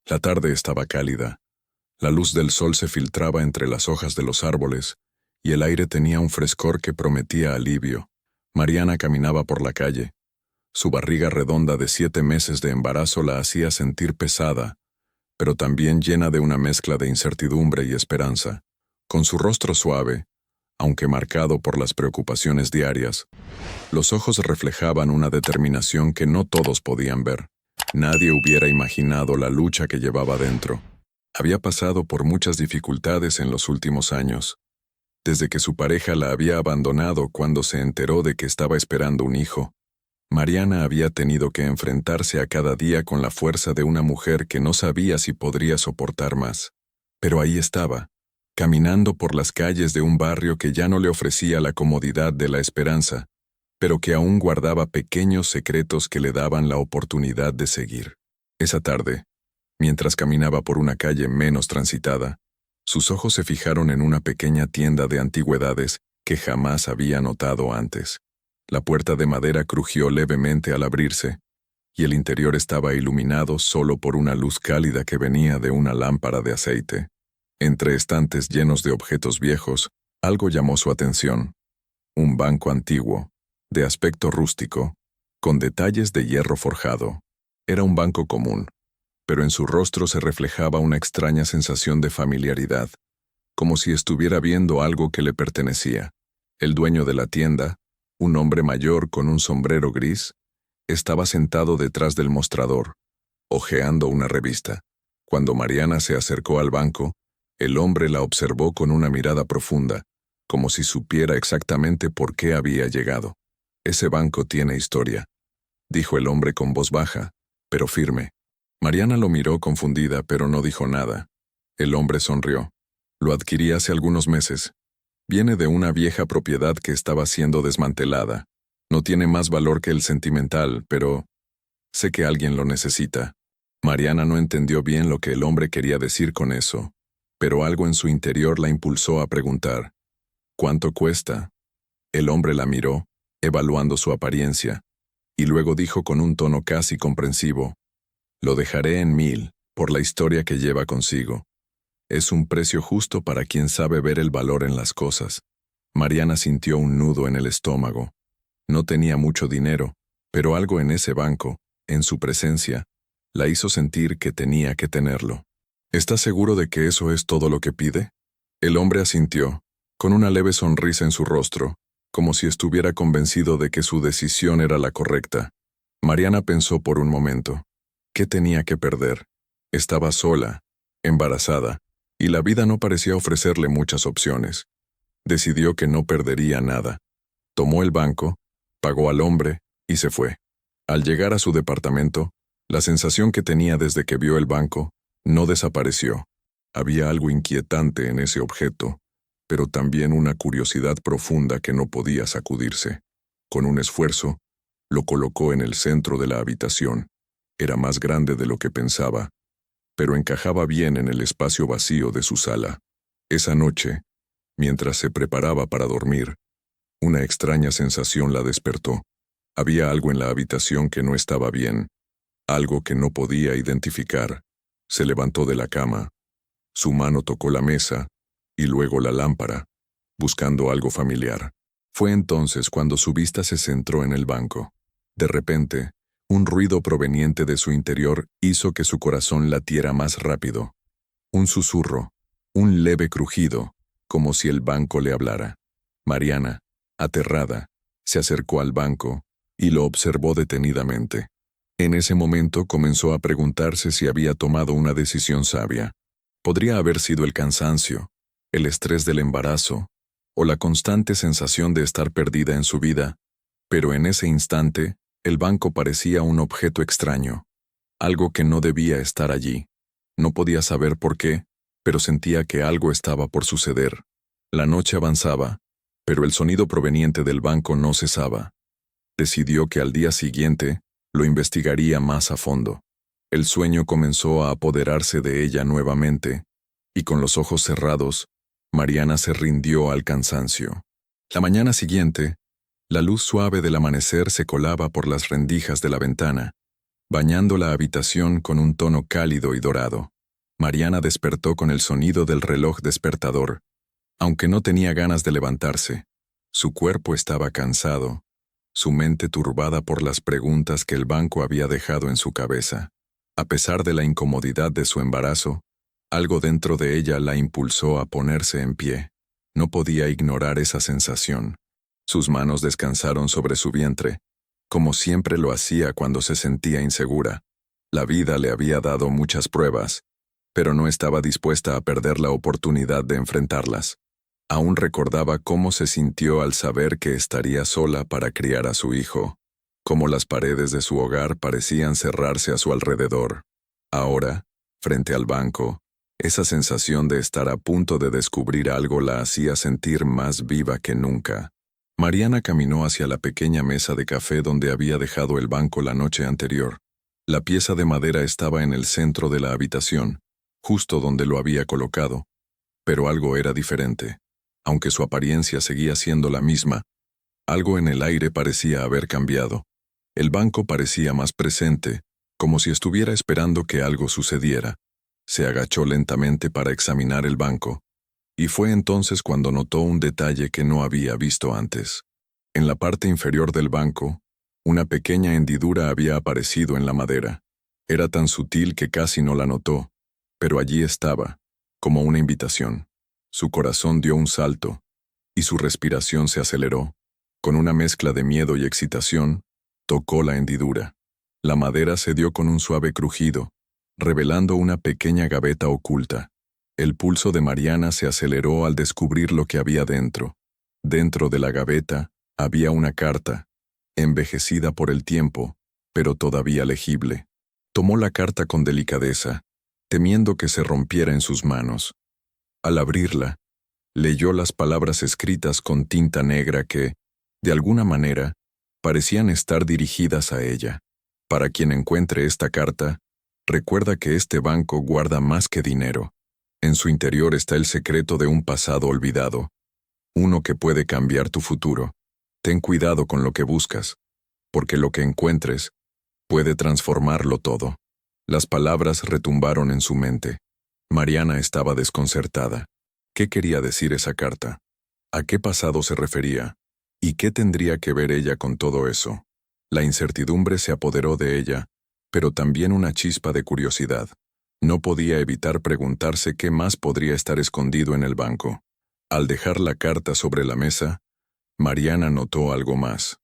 La tarde estaba cálida. La luz del sol se filtraba entre las hojas de los árboles, y el aire tenía un frescor que prometía alivio. Mariana caminaba por la calle. Su barriga redonda de 7 meses de embarazo la hacía sentir pesada, pero también llena de una mezcla de incertidumbre y esperanza. Con su rostro suave, aunque marcado por las preocupaciones diarias, los ojos reflejaban una determinación que no todos podían ver. Nadie hubiera imaginado la lucha que llevaba dentro. Había pasado por muchas dificultades en los últimos años, desde que su pareja la había abandonado cuando se enteró de que estaba esperando un hijo. Mariana había tenido que enfrentarse a cada día con la fuerza de una mujer que no sabía si podría soportar más. Pero ahí estaba, caminando por las calles de un barrio que ya no le ofrecía la comodidad de la esperanza, pero que aún guardaba pequeños secretos que le daban la oportunidad de seguir. Esa tarde, mientras caminaba por una calle menos transitada, sus ojos se fijaron en una pequeña tienda de antigüedades que jamás había notado antes. La puerta de madera crujió levemente al abrirse, y el interior estaba iluminado solo por una luz cálida que venía de una lámpara de aceite. Entre estantes llenos de objetos viejos, algo llamó su atención. Un banco antiguo, de aspecto rústico, con detalles de hierro forjado. Era un banco común, pero en su rostro se reflejaba una extraña sensación de familiaridad, como si estuviera viendo algo que le pertenecía. El dueño de la tienda, un hombre mayor con un sombrero gris, estaba sentado detrás del mostrador, hojeando una revista. Cuando Mariana se acercó al banco, el hombre la observó con una mirada profunda, como si supiera exactamente por qué había llegado. «Ese banco tiene historia», dijo el hombre con voz baja, pero firme. Mariana lo miró confundida, pero no dijo nada. El hombre sonrió. «Lo adquirí hace algunos meses. Viene de una vieja propiedad que estaba siendo desmantelada. No tiene más valor que el sentimental, pero sé que alguien lo necesita». Mariana no entendió bien lo que el hombre quería decir con eso, pero algo en su interior la impulsó a preguntar: «¿Cuánto cuesta?». El hombre la miró, evaluando su apariencia, y luego dijo con un tono casi comprensivo: «Lo dejaré en 1000, por la historia que lleva consigo. Es un precio justo para quien sabe ver el valor en las cosas». Mariana sintió un nudo en el estómago. No tenía mucho dinero, pero algo en ese banco, en su presencia, la hizo sentir que tenía que tenerlo. «¿Estás seguro de que eso es todo lo que pide?». El hombre asintió, con una leve sonrisa en su rostro, como si estuviera convencido de que su decisión era la correcta. Mariana pensó por un momento. ¿Qué tenía que perder? Estaba sola, embarazada, y la vida no parecía ofrecerle muchas opciones. Decidió que no perdería nada. Tomó el banco, pagó al hombre y se fue. Al llegar a su departamento, la sensación que tenía desde que vio el banco no desapareció. Había algo inquietante en ese objeto, pero también una curiosidad profunda que no podía sacudirse. Con un esfuerzo, lo colocó en el centro de la habitación. Era más grande de lo que pensaba, pero encajaba bien en el espacio vacío de su sala. Esa noche, mientras se preparaba para dormir, una extraña sensación la despertó. Había algo en la habitación que no estaba bien, algo que no podía identificar. Se levantó de la cama. Su mano tocó la mesa y luego la lámpara, buscando algo familiar. Fue entonces cuando su vista se centró en el banco. De repente, un ruido proveniente de su interior hizo que su corazón latiera más rápido. Un susurro, un leve crujido, como si el banco le hablara. Mariana, aterrada, se acercó al banco y lo observó detenidamente. En ese momento comenzó a preguntarse si había tomado una decisión sabia. Podría haber sido el cansancio, el estrés del embarazo, o la constante sensación de estar perdida en su vida, pero en ese instante, el banco parecía un objeto extraño, algo que no debía estar allí. No podía saber por qué, pero sentía que algo estaba por suceder. La noche avanzaba, pero el sonido proveniente del banco no cesaba. Decidió que al día siguiente lo investigaría más a fondo. El sueño comenzó a apoderarse de ella nuevamente, y con los ojos cerrados, Mariana se rindió al cansancio. La mañana siguiente, la luz suave del amanecer se colaba por las rendijas de la ventana, bañando la habitación con un tono cálido y dorado. Mariana despertó con el sonido del reloj despertador, aunque no tenía ganas de levantarse. Su cuerpo estaba cansado, su mente turbada por las preguntas que el banco había dejado en su cabeza. A pesar de la incomodidad de su embarazo, algo dentro de ella la impulsó a ponerse en pie. No podía ignorar esa sensación. Sus manos descansaron sobre su vientre, como siempre lo hacía cuando se sentía insegura. La vida le había dado muchas pruebas, pero no estaba dispuesta a perder la oportunidad de enfrentarlas. Aún recordaba cómo se sintió al saber que estaría sola para criar a su hijo, cómo las paredes de su hogar parecían cerrarse a su alrededor. Ahora, frente al banco, esa sensación de estar a punto de descubrir algo la hacía sentir más viva que nunca. Mariana caminó hacia la pequeña mesa de café donde había dejado el banco la noche anterior. La pieza de madera estaba en el centro de la habitación, justo donde lo había colocado, pero algo era diferente. Aunque su apariencia seguía siendo la misma, algo en el aire parecía haber cambiado. El banco parecía más presente, como si estuviera esperando que algo sucediera. Se agachó lentamente para examinar el banco, y fue entonces cuando notó un detalle que no había visto antes. En la parte inferior del banco, una pequeña hendidura había aparecido en la madera. Era tan sutil que casi no la notó, pero allí estaba, como una invitación. Su corazón dio un salto, y su respiración se aceleró. Con una mezcla de miedo y excitación, tocó la hendidura. La madera cedió con un suave crujido, revelando una pequeña gaveta oculta. El pulso de Mariana se aceleró al descubrir lo que había dentro. Dentro de la gaveta había una carta, envejecida por el tiempo, pero todavía legible. Tomó la carta con delicadeza, temiendo que se rompiera en sus manos. Al abrirla, leyó las palabras escritas con tinta negra que, de alguna manera, parecían estar dirigidas a ella. Para quien encuentre esta carta, recuerda que este banco guarda más que dinero. En su interior está el secreto de un pasado olvidado, uno que puede cambiar tu futuro. Ten cuidado con lo que buscas, porque lo que encuentres puede transformarlo todo. Las palabras retumbaron en su mente. Mariana estaba desconcertada. ¿Qué quería decir esa carta? ¿A qué pasado se refería? ¿Y qué tendría que ver ella con todo eso? La incertidumbre se apoderó de ella, pero también una chispa de curiosidad. No podía evitar preguntarse qué más podría estar escondido en el banco. Al dejar la carta sobre la mesa, Mariana notó algo más.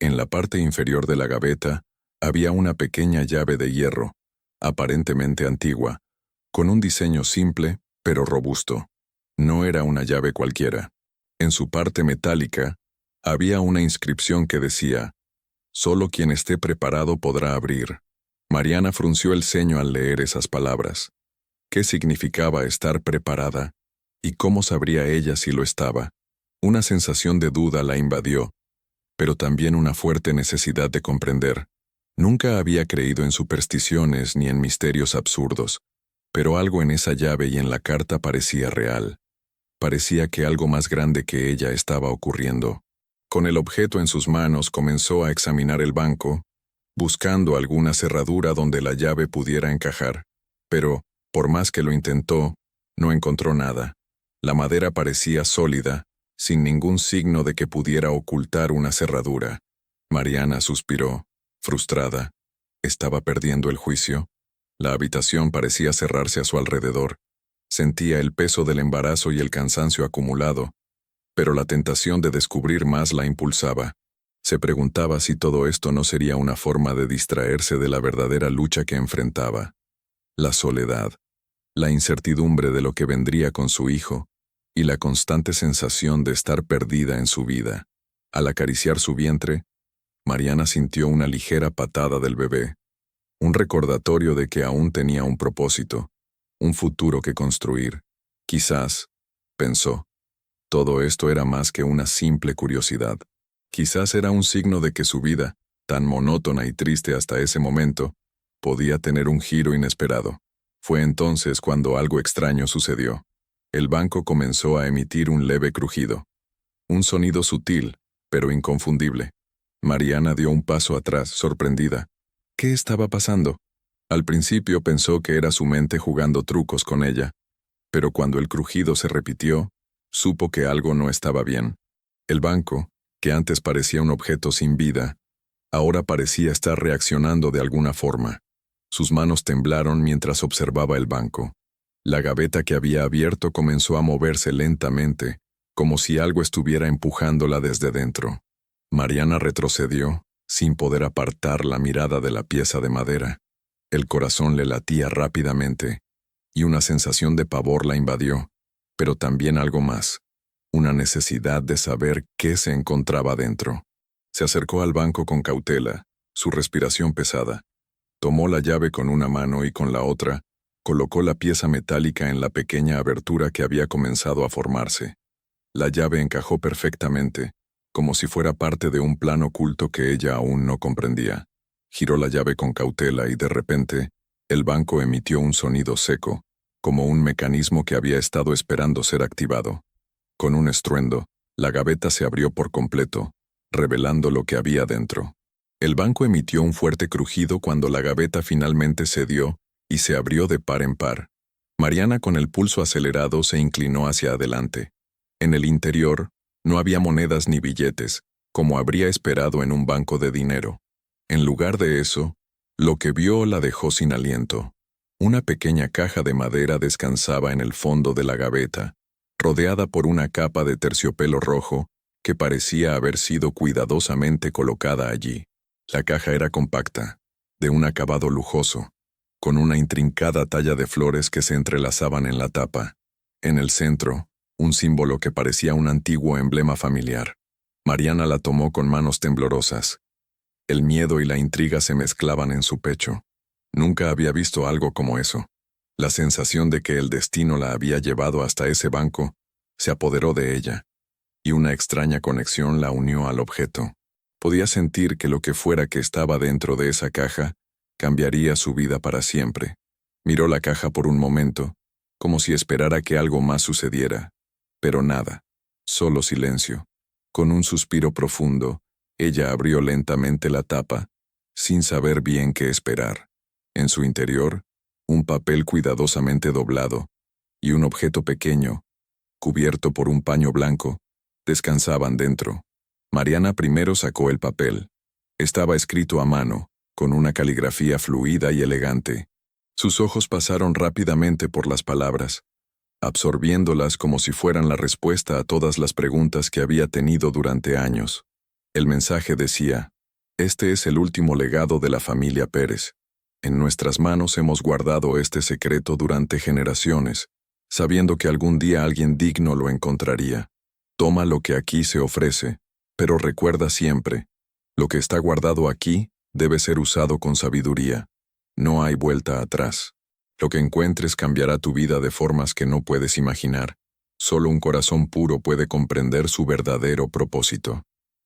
En la parte inferior de la gaveta había una pequeña llave de hierro, aparentemente antigua, con un diseño simple, pero robusto. No era una llave cualquiera. En su parte metálica, había una inscripción que decía: «Solo quien esté preparado podrá abrir». Mariana frunció el ceño al leer esas palabras. ¿Qué significaba estar preparada? ¿Y cómo sabría ella si lo estaba? Una sensación de duda la invadió, pero también una fuerte necesidad de comprender. Nunca había creído en supersticiones ni en misterios absurdos, pero algo en esa llave y en la carta parecía real. Parecía que algo más grande que ella estaba ocurriendo. Con el objeto en sus manos comenzó a examinar el banco, buscando alguna cerradura donde la llave pudiera encajar, pero, por más que lo intentó, no encontró nada. La madera parecía sólida, sin ningún signo de que pudiera ocultar una cerradura. Mariana suspiró, frustrada. ¿Estaba perdiendo el juicio? La habitación parecía cerrarse a su alrededor. Sentía el peso del embarazo y el cansancio acumulado, pero la tentación de descubrir más la impulsaba. Se preguntaba si todo esto no sería una forma de distraerse de la verdadera lucha que enfrentaba. La soledad, la incertidumbre de lo que vendría con su hijo, y la constante sensación de estar perdida en su vida. Al acariciar su vientre, Mariana sintió una ligera patada del bebé, un recordatorio de que aún tenía un propósito, un futuro que construir. Quizás, pensó, todo esto era más que una simple curiosidad. Quizás era un signo de que su vida, tan monótona y triste hasta ese momento, podía tener un giro inesperado. Fue entonces cuando algo extraño sucedió. El banco comenzó a emitir un leve crujido. Un sonido sutil, pero inconfundible. Mariana dio un paso atrás, sorprendida. ¿Qué estaba pasando? Al principio pensó que era su mente jugando trucos con ella, pero cuando el crujido se repitió, supo que algo no estaba bien. El banco, que antes parecía un objeto sin vida, ahora parecía estar reaccionando de alguna forma. Sus manos temblaron mientras observaba el banco. La gaveta que había abierto comenzó a moverse lentamente, como si algo estuviera empujándola desde dentro. Mariana retrocedió, sin poder apartar la mirada de la pieza de madera. El corazón le latía rápidamente, y una sensación de pavor la invadió, pero también algo más, una necesidad de saber qué se encontraba dentro. Se acercó al banco con cautela, su respiración pesada. Tomó la llave con una mano y con la otra, colocó la pieza metálica en la pequeña abertura que había comenzado a formarse. La llave encajó perfectamente, como si fuera parte de un plan oculto que ella aún no comprendía. Giró la llave con cautela y de repente, el banco emitió un sonido seco, como un mecanismo que había estado esperando ser activado. Con un estruendo, la gaveta se abrió por completo, revelando lo que había dentro. El banco emitió un fuerte crujido cuando la gaveta finalmente cedió y se abrió de par en par. Mariana, con el pulso acelerado, se inclinó hacia adelante. En el interior, no había monedas ni billetes, como habría esperado en un banco de dinero. En lugar de eso, lo que vio la dejó sin aliento. Una pequeña caja de madera descansaba en el fondo de la gaveta, rodeada por una capa de terciopelo rojo que parecía haber sido cuidadosamente colocada allí. La caja era compacta, de un acabado lujoso, con una intrincada talla de flores que se entrelazaban en la tapa. En el centro, un símbolo que parecía un antiguo emblema familiar. Mariana la tomó con manos temblorosas. El miedo y la intriga se mezclaban en su pecho. Nunca había visto algo como eso. La sensación de que el destino la había llevado hasta ese banco se apoderó de ella, y una extraña conexión la unió al objeto. Podía sentir que lo que fuera que estaba dentro de esa caja cambiaría su vida para siempre. Miró la caja por un momento, como si esperara que algo más sucediera. Pero nada, solo silencio. Con un suspiro profundo, ella abrió lentamente la tapa, sin saber bien qué esperar. En su interior, un papel cuidadosamente doblado y un objeto pequeño, cubierto por un paño blanco, descansaban dentro. Mariana primero sacó el papel. Estaba escrito a mano, con una caligrafía fluida y elegante. Sus ojos pasaron rápidamente por las palabras, absorbiéndolas como si fueran la respuesta a todas las preguntas que había tenido durante años. El mensaje decía: «Este es el último legado de la familia Pérez. En nuestras manos hemos guardado este secreto durante generaciones, sabiendo que algún día alguien digno lo encontraría. Toma lo que aquí se ofrece, pero recuerda siempre, lo que está guardado aquí debe ser usado con sabiduría. No hay vuelta atrás. Lo que encuentres cambiará tu vida de formas que no puedes imaginar. Solo un corazón puro puede comprender su verdadero propósito».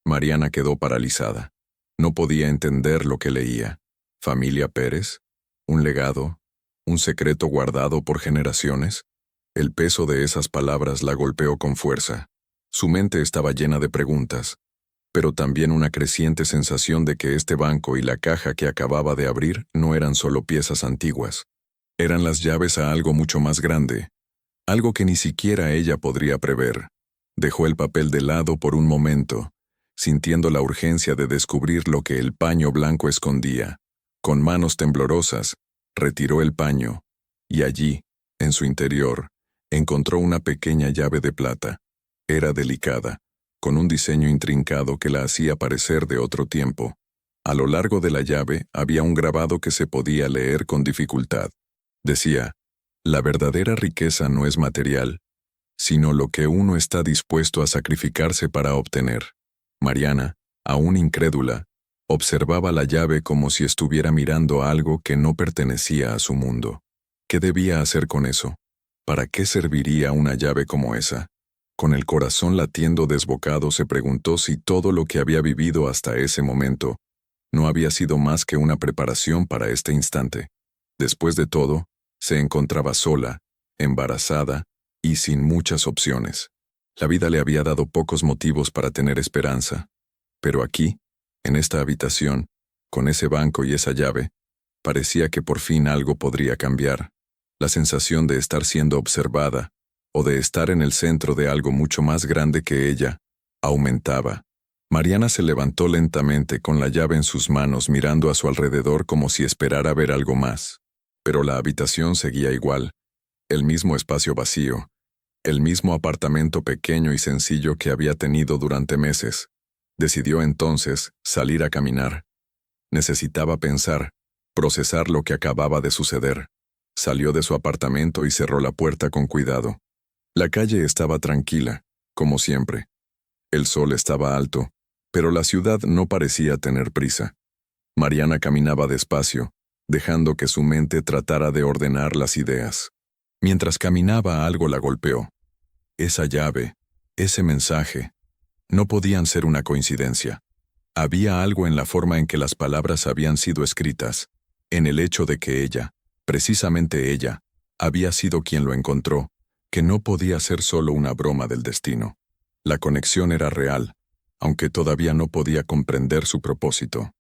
Mariana quedó paralizada. No podía entender lo que leía. ¿Familia Pérez? ¿Un legado? ¿Un secreto guardado por generaciones? El peso de esas palabras la golpeó con fuerza. Su mente estaba llena de preguntas, pero también una creciente sensación de que este banco y la caja que acababa de abrir no eran solo piezas antiguas. Eran las llaves a algo mucho más grande, algo que ni siquiera ella podría prever. Dejó el papel de lado por un momento, sintiendo la urgencia de descubrir lo que el paño blanco escondía. Con manos temblorosas, retiró el paño, y allí, en su interior, encontró una pequeña llave de plata. Era delicada, con un diseño intrincado que la hacía parecer de otro tiempo. A lo largo de la llave había un grabado que se podía leer con dificultad. Decía: «La verdadera riqueza no es material, sino lo que uno está dispuesto a sacrificarse para obtener». Mariana, aún incrédula, observaba la llave como si estuviera mirando algo que no pertenecía a su mundo. ¿Qué debía hacer con eso? ¿Para qué serviría una llave como esa? Con el corazón latiendo desbocado se preguntó si todo lo que había vivido hasta ese momento no había sido más que una preparación para este instante. Después de todo, se encontraba sola, embarazada y sin muchas opciones. La vida le había dado pocos motivos para tener esperanza, pero aquí, en esta habitación, Con ese banco y esa llave, parecía que por fin algo podría cambiar. La sensación de estar siendo observada, o de estar en el centro de algo mucho más grande que ella, aumentaba. Mariana se levantó lentamente con la llave en sus manos mirando a su alrededor como si esperara ver algo más. Pero la habitación seguía igual, el mismo espacio vacío, el mismo apartamento pequeño y sencillo que había tenido durante meses. Decidió entonces salir a caminar. Necesitaba pensar, procesar lo que acababa de suceder. Salió de su apartamento y cerró la puerta con cuidado. La calle estaba tranquila, como siempre. El sol estaba alto, pero la ciudad no parecía tener prisa. Mariana caminaba despacio, dejando que su mente tratara de ordenar las ideas. Mientras caminaba, algo la golpeó. Esa llave, ese mensaje, no podían ser una coincidencia. Había algo en la forma en que las palabras habían sido escritas, en el hecho de que ella, precisamente ella, había sido quien lo encontró, que no podía ser solo una broma del destino. La conexión era real, aunque todavía no podía comprender su propósito.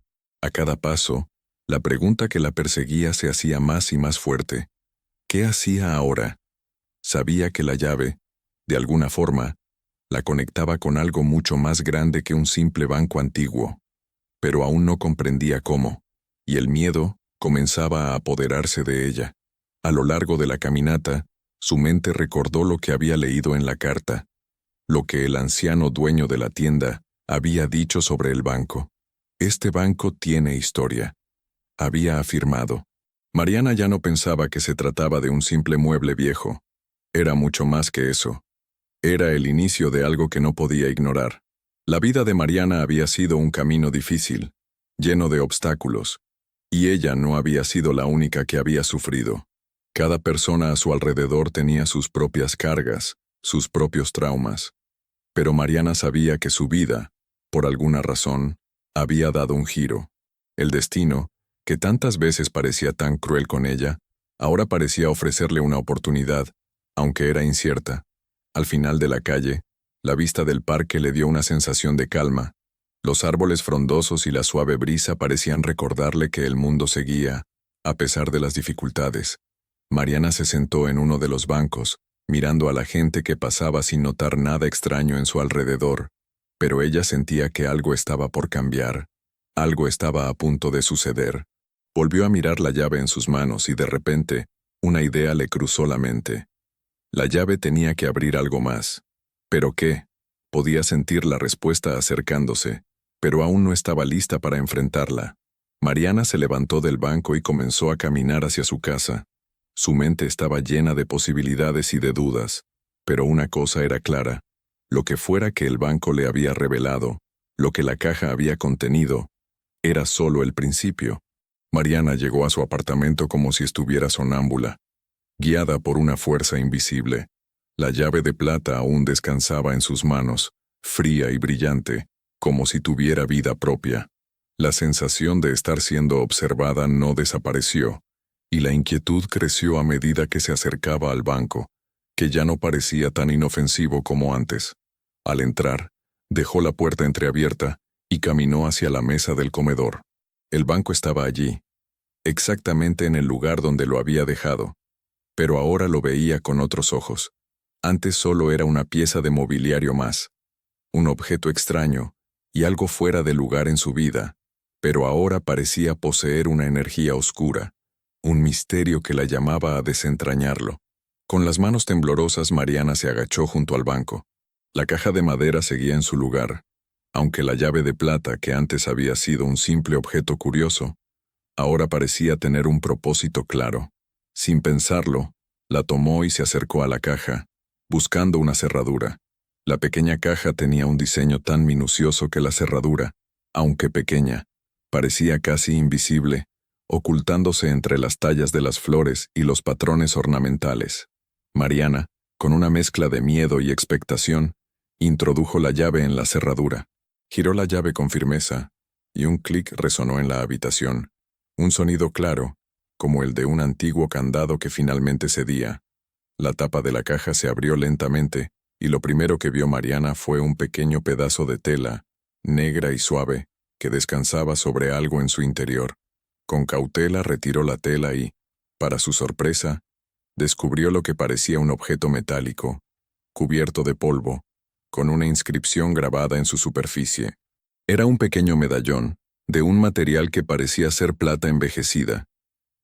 A cada paso, la pregunta que la perseguía se hacía más y más fuerte. ¿Qué hacía ahora? Sabía que la llave, de alguna forma, la conectaba con algo mucho más grande que un simple banco antiguo, pero aún no comprendía cómo, y el miedo comenzaba a apoderarse de ella. A lo largo de la caminata, su mente recordó lo que había leído en la carta, lo que el anciano dueño de la tienda había dicho sobre el banco. Este banco tiene historia, había afirmado. Mariana ya no pensaba que se trataba de un simple mueble viejo. Era mucho más que eso. Era el inicio de algo que no podía ignorar. La vida de Mariana había sido un camino difícil, lleno de obstáculos, y ella no había sido la única que había sufrido. Cada persona a su alrededor tenía sus propias cargas, sus propios traumas. Pero Mariana sabía que su vida, por alguna razón, había dado un giro. El destino, que tantas veces parecía tan cruel con ella, ahora parecía ofrecerle una oportunidad, aunque era incierta. Al final de la calle, la vista del parque le dio una sensación de calma. Los árboles frondosos y la suave brisa parecían recordarle que el mundo seguía, a pesar de las dificultades. Mariana se sentó en uno de los bancos, mirando a la gente que pasaba sin notar nada extraño en su alrededor, pero ella sentía que algo estaba por cambiar, algo estaba a punto de suceder. Volvió a mirar la llave en sus manos y de repente, una idea le cruzó la mente. La llave tenía que abrir algo más. ¿Pero qué? Podía sentir la respuesta acercándose, pero aún no estaba lista para enfrentarla. Mariana se levantó del banco y comenzó a caminar hacia su casa. Su mente estaba llena de posibilidades y de dudas, pero una cosa era clara. Lo que fuera que el banco le había revelado, lo que la caja había contenido, era solo el principio. Mariana llegó a su apartamento como si estuviera sonámbula, guiada por una fuerza invisible. La llave de plata aún descansaba en sus manos, fría y brillante, como si tuviera vida propia. La sensación de estar siendo observada no desapareció, y la inquietud creció a medida que se acercaba al banco, que ya no parecía tan inofensivo como antes. Al entrar, dejó la puerta entreabierta y caminó hacia la mesa del comedor. El banco estaba allí, exactamente en el lugar donde lo había dejado, pero ahora lo veía con otros ojos. Antes solo era una pieza de mobiliario más, un objeto extraño y algo fuera de lugar en su vida, pero ahora parecía poseer una energía oscura, un misterio que la llamaba a desentrañarlo. Con las manos temblorosas, Mariana se agachó junto al banco. La caja de madera seguía en su lugar, aunque la llave de plata, que antes había sido un simple objeto curioso, ahora parecía tener un propósito claro. Sin pensarlo, la tomó y se acercó a la caja, buscando una cerradura. La pequeña caja tenía un diseño tan minucioso que la cerradura, aunque pequeña, parecía casi invisible, ocultándose entre las tallas de las flores y los patrones ornamentales. Mariana, con una mezcla de miedo y expectación, introdujo la llave en la cerradura. Giró la llave con firmeza, y un clic resonó en la habitación, un sonido claro, como el de un antiguo candado que finalmente cedía. La tapa de la caja se abrió lentamente, y lo primero que vio Mariana fue un pequeño pedazo de tela, negra y suave, que descansaba sobre algo en su interior. Con cautela retiró la tela y, para su sorpresa, descubrió lo que parecía un objeto metálico, cubierto de polvo, con una inscripción grabada en su superficie. Era un pequeño medallón, de un material que parecía ser plata envejecida,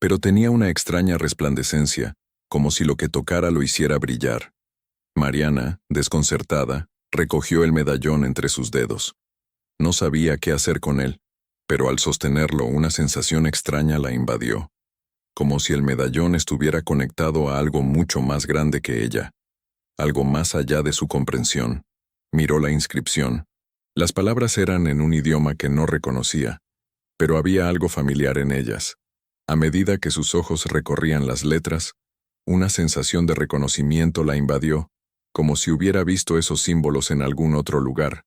pero tenía una extraña resplandecencia, como si lo que tocara lo hiciera brillar. Mariana, desconcertada, recogió el medallón entre sus dedos. No sabía qué hacer con él, pero al sostenerlo una sensación extraña la invadió, como si el medallón estuviera conectado a algo mucho más grande que ella, algo más allá de su comprensión. Miró la inscripción. Las palabras eran en un idioma que no reconocía, pero había algo familiar en ellas. A medida que sus ojos recorrían las letras, una sensación de reconocimiento la invadió, como si hubiera visto esos símbolos en algún otro lugar,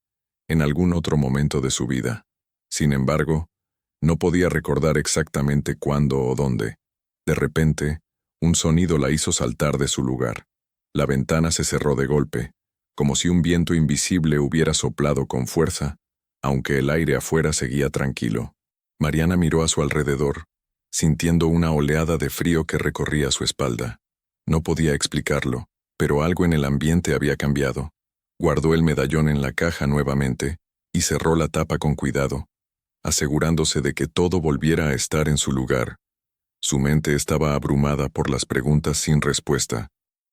en algún otro momento de su vida. Sin embargo, no podía recordar exactamente cuándo o dónde. De repente, un sonido la hizo saltar de su lugar. La ventana se cerró de golpe, como si un viento invisible hubiera soplado con fuerza, aunque el aire afuera seguía tranquilo. Mariana miró a su alrededor, sintiendo una oleada de frío que recorría su espalda. No podía explicarlo, pero algo en el ambiente había cambiado. Guardó el medallón en la caja nuevamente y cerró la tapa con cuidado, asegurándose de que todo volviera a estar en su lugar. Su mente estaba abrumada por las preguntas sin respuesta.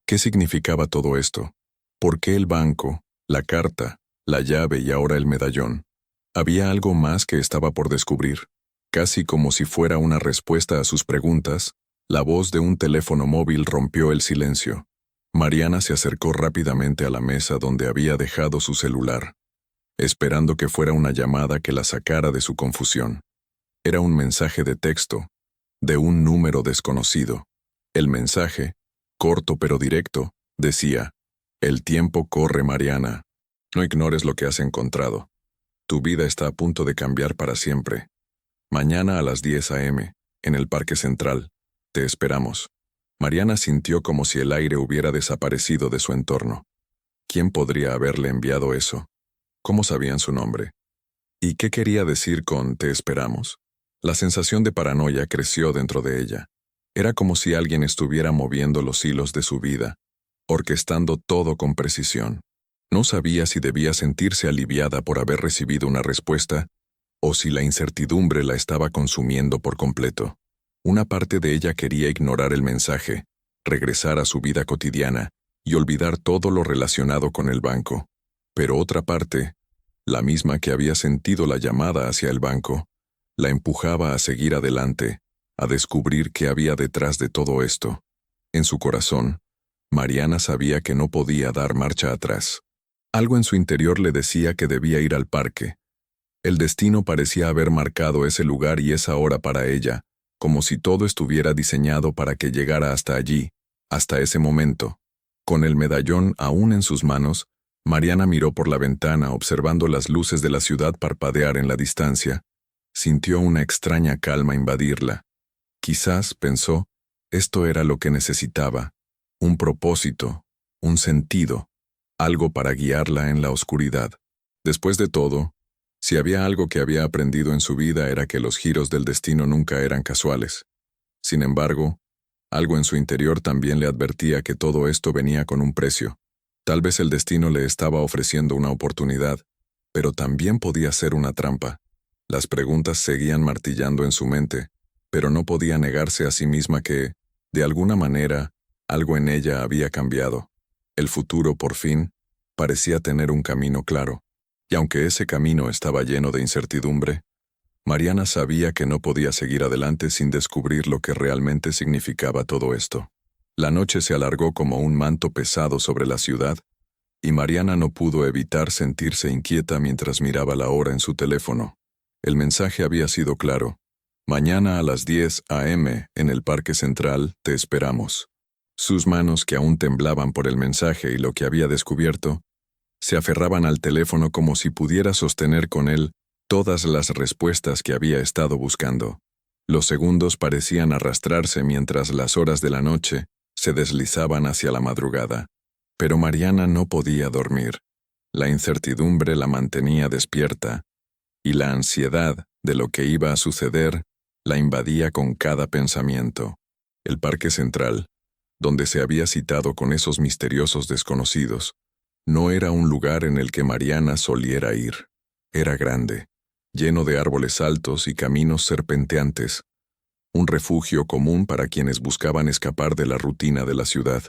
¿Qué significaba todo esto? ¿Por qué el banco, la carta, la llave y ahora el medallón? Había algo más que estaba por descubrir. Casi como si fuera una respuesta a sus preguntas, la voz de un teléfono móvil rompió el silencio. Mariana se acercó rápidamente a la mesa donde había dejado su celular, esperando que fuera una llamada que la sacara de su confusión. Era un mensaje de texto, de un número desconocido. El mensaje, corto pero directo, decía: «El tiempo corre, Mariana. No ignores lo que has encontrado. Tu vida está a punto de cambiar para siempre. Mañana a las 10 a.m., en el Parque Central. Te esperamos». Mariana sintió como si el aire hubiera desaparecido de su entorno. ¿Quién podría haberle enviado eso? ¿Cómo sabían su nombre? ¿Y qué quería decir con «te esperamos»? La sensación de paranoia creció dentro de ella. Era como si alguien estuviera moviendo los hilos de su vida, orquestando todo con precisión. No sabía si debía sentirse aliviada por haber recibido una respuesta, o si la incertidumbre la estaba consumiendo por completo. Una parte de ella quería ignorar el mensaje, regresar a su vida cotidiana y olvidar todo lo relacionado con el banco. Pero otra parte, la misma que había sentido la llamada hacia el banco, la empujaba a seguir adelante, a descubrir qué había detrás de todo esto. En su corazón, Mariana sabía que no podía dar marcha atrás. Algo en su interior le decía que debía ir al parque. El destino parecía haber marcado ese lugar y esa hora para ella, como si todo estuviera diseñado para que llegara hasta allí, hasta ese momento. Con el medallón aún en sus manos, Mariana miró por la ventana observando las luces de la ciudad parpadear en la distancia. Sintió una extraña calma invadirla. Quizás, pensó, esto era lo que necesitaba, un propósito, un sentido, algo para guiarla en la oscuridad. Después de todo, si había algo que había aprendido en su vida era que los giros del destino nunca eran casuales. Sin embargo, algo en su interior también le advertía que todo esto venía con un precio. Tal vez el destino le estaba ofreciendo una oportunidad, pero también podía ser una trampa. Las preguntas seguían martillando en su mente, pero no podía negarse a sí misma que, de alguna manera, algo en ella había cambiado. El futuro, por fin, parecía tener un camino claro. Y aunque ese camino estaba lleno de incertidumbre, Mariana sabía que no podía seguir adelante sin descubrir lo que realmente significaba todo esto. La noche se alargó como un manto pesado sobre la ciudad, y Mariana no pudo evitar sentirse inquieta mientras miraba la hora en su teléfono. El mensaje había sido claro: «Mañana a las 10 a.m. en el Parque Central, te esperamos». Sus manos, que aún temblaban por el mensaje y lo que había descubierto, se aferraban al teléfono como si pudiera sostener con él todas las respuestas que había estado buscando. Los segundos parecían arrastrarse mientras las horas de la noche se deslizaban hacia la madrugada. Pero Mariana no podía dormir. La incertidumbre la mantenía despierta, y la ansiedad de lo que iba a suceder la invadía con cada pensamiento. El parque central, donde se había citado con esos misteriosos desconocidos, no era un lugar en el que Mariana soliera ir. Era grande, lleno de árboles altos y caminos serpenteantes, un refugio común para quienes buscaban escapar de la rutina de la ciudad.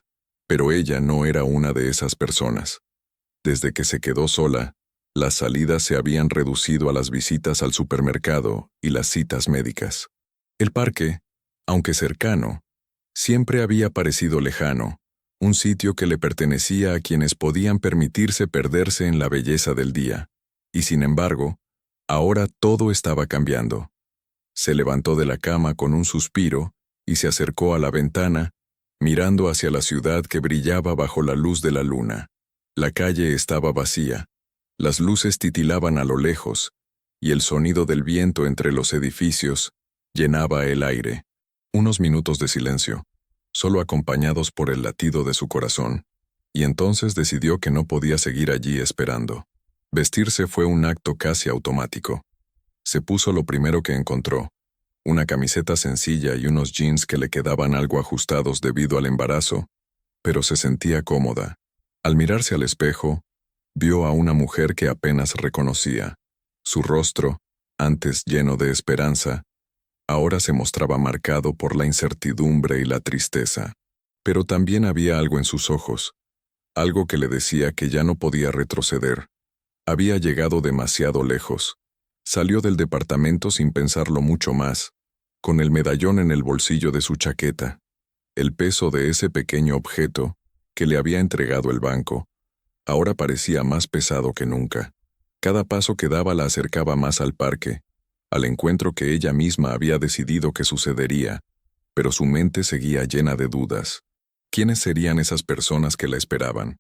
Pero ella no era una de esas personas. Desde que se quedó sola, las salidas se habían reducido a las visitas al supermercado y las citas médicas. El parque, aunque cercano, siempre había parecido lejano, un sitio que le pertenecía a quienes podían permitirse perderse en la belleza del día. Y sin embargo, ahora todo estaba cambiando. Se levantó de la cama con un suspiro y se acercó a la ventana, mirando hacia la ciudad que brillaba bajo la luz de la luna. La calle estaba vacía, las luces titilaban a lo lejos, y el sonido del viento entre los edificios llenaba el aire. Unos minutos de silencio, solo acompañados por el latido de su corazón, y entonces decidió que no podía seguir allí esperando. Vestirse fue un acto casi automático. Se puso lo primero que encontró, una camiseta sencilla y unos jeans que le quedaban algo ajustados debido al embarazo, pero se sentía cómoda. Al mirarse al espejo, vio a una mujer que apenas reconocía. Su rostro, antes lleno de esperanza, ahora se mostraba marcado por la incertidumbre y la tristeza. Pero también había algo en sus ojos, algo que le decía que ya no podía retroceder. Había llegado demasiado lejos. Salió del departamento sin pensarlo mucho más, con el medallón en el bolsillo de su chaqueta. El peso de ese pequeño objeto, que le había entregado el banco, ahora parecía más pesado que nunca. Cada paso que daba la acercaba más al parque, al encuentro que ella misma había decidido que sucedería, pero su mente seguía llena de dudas. ¿Quiénes serían esas personas que la esperaban?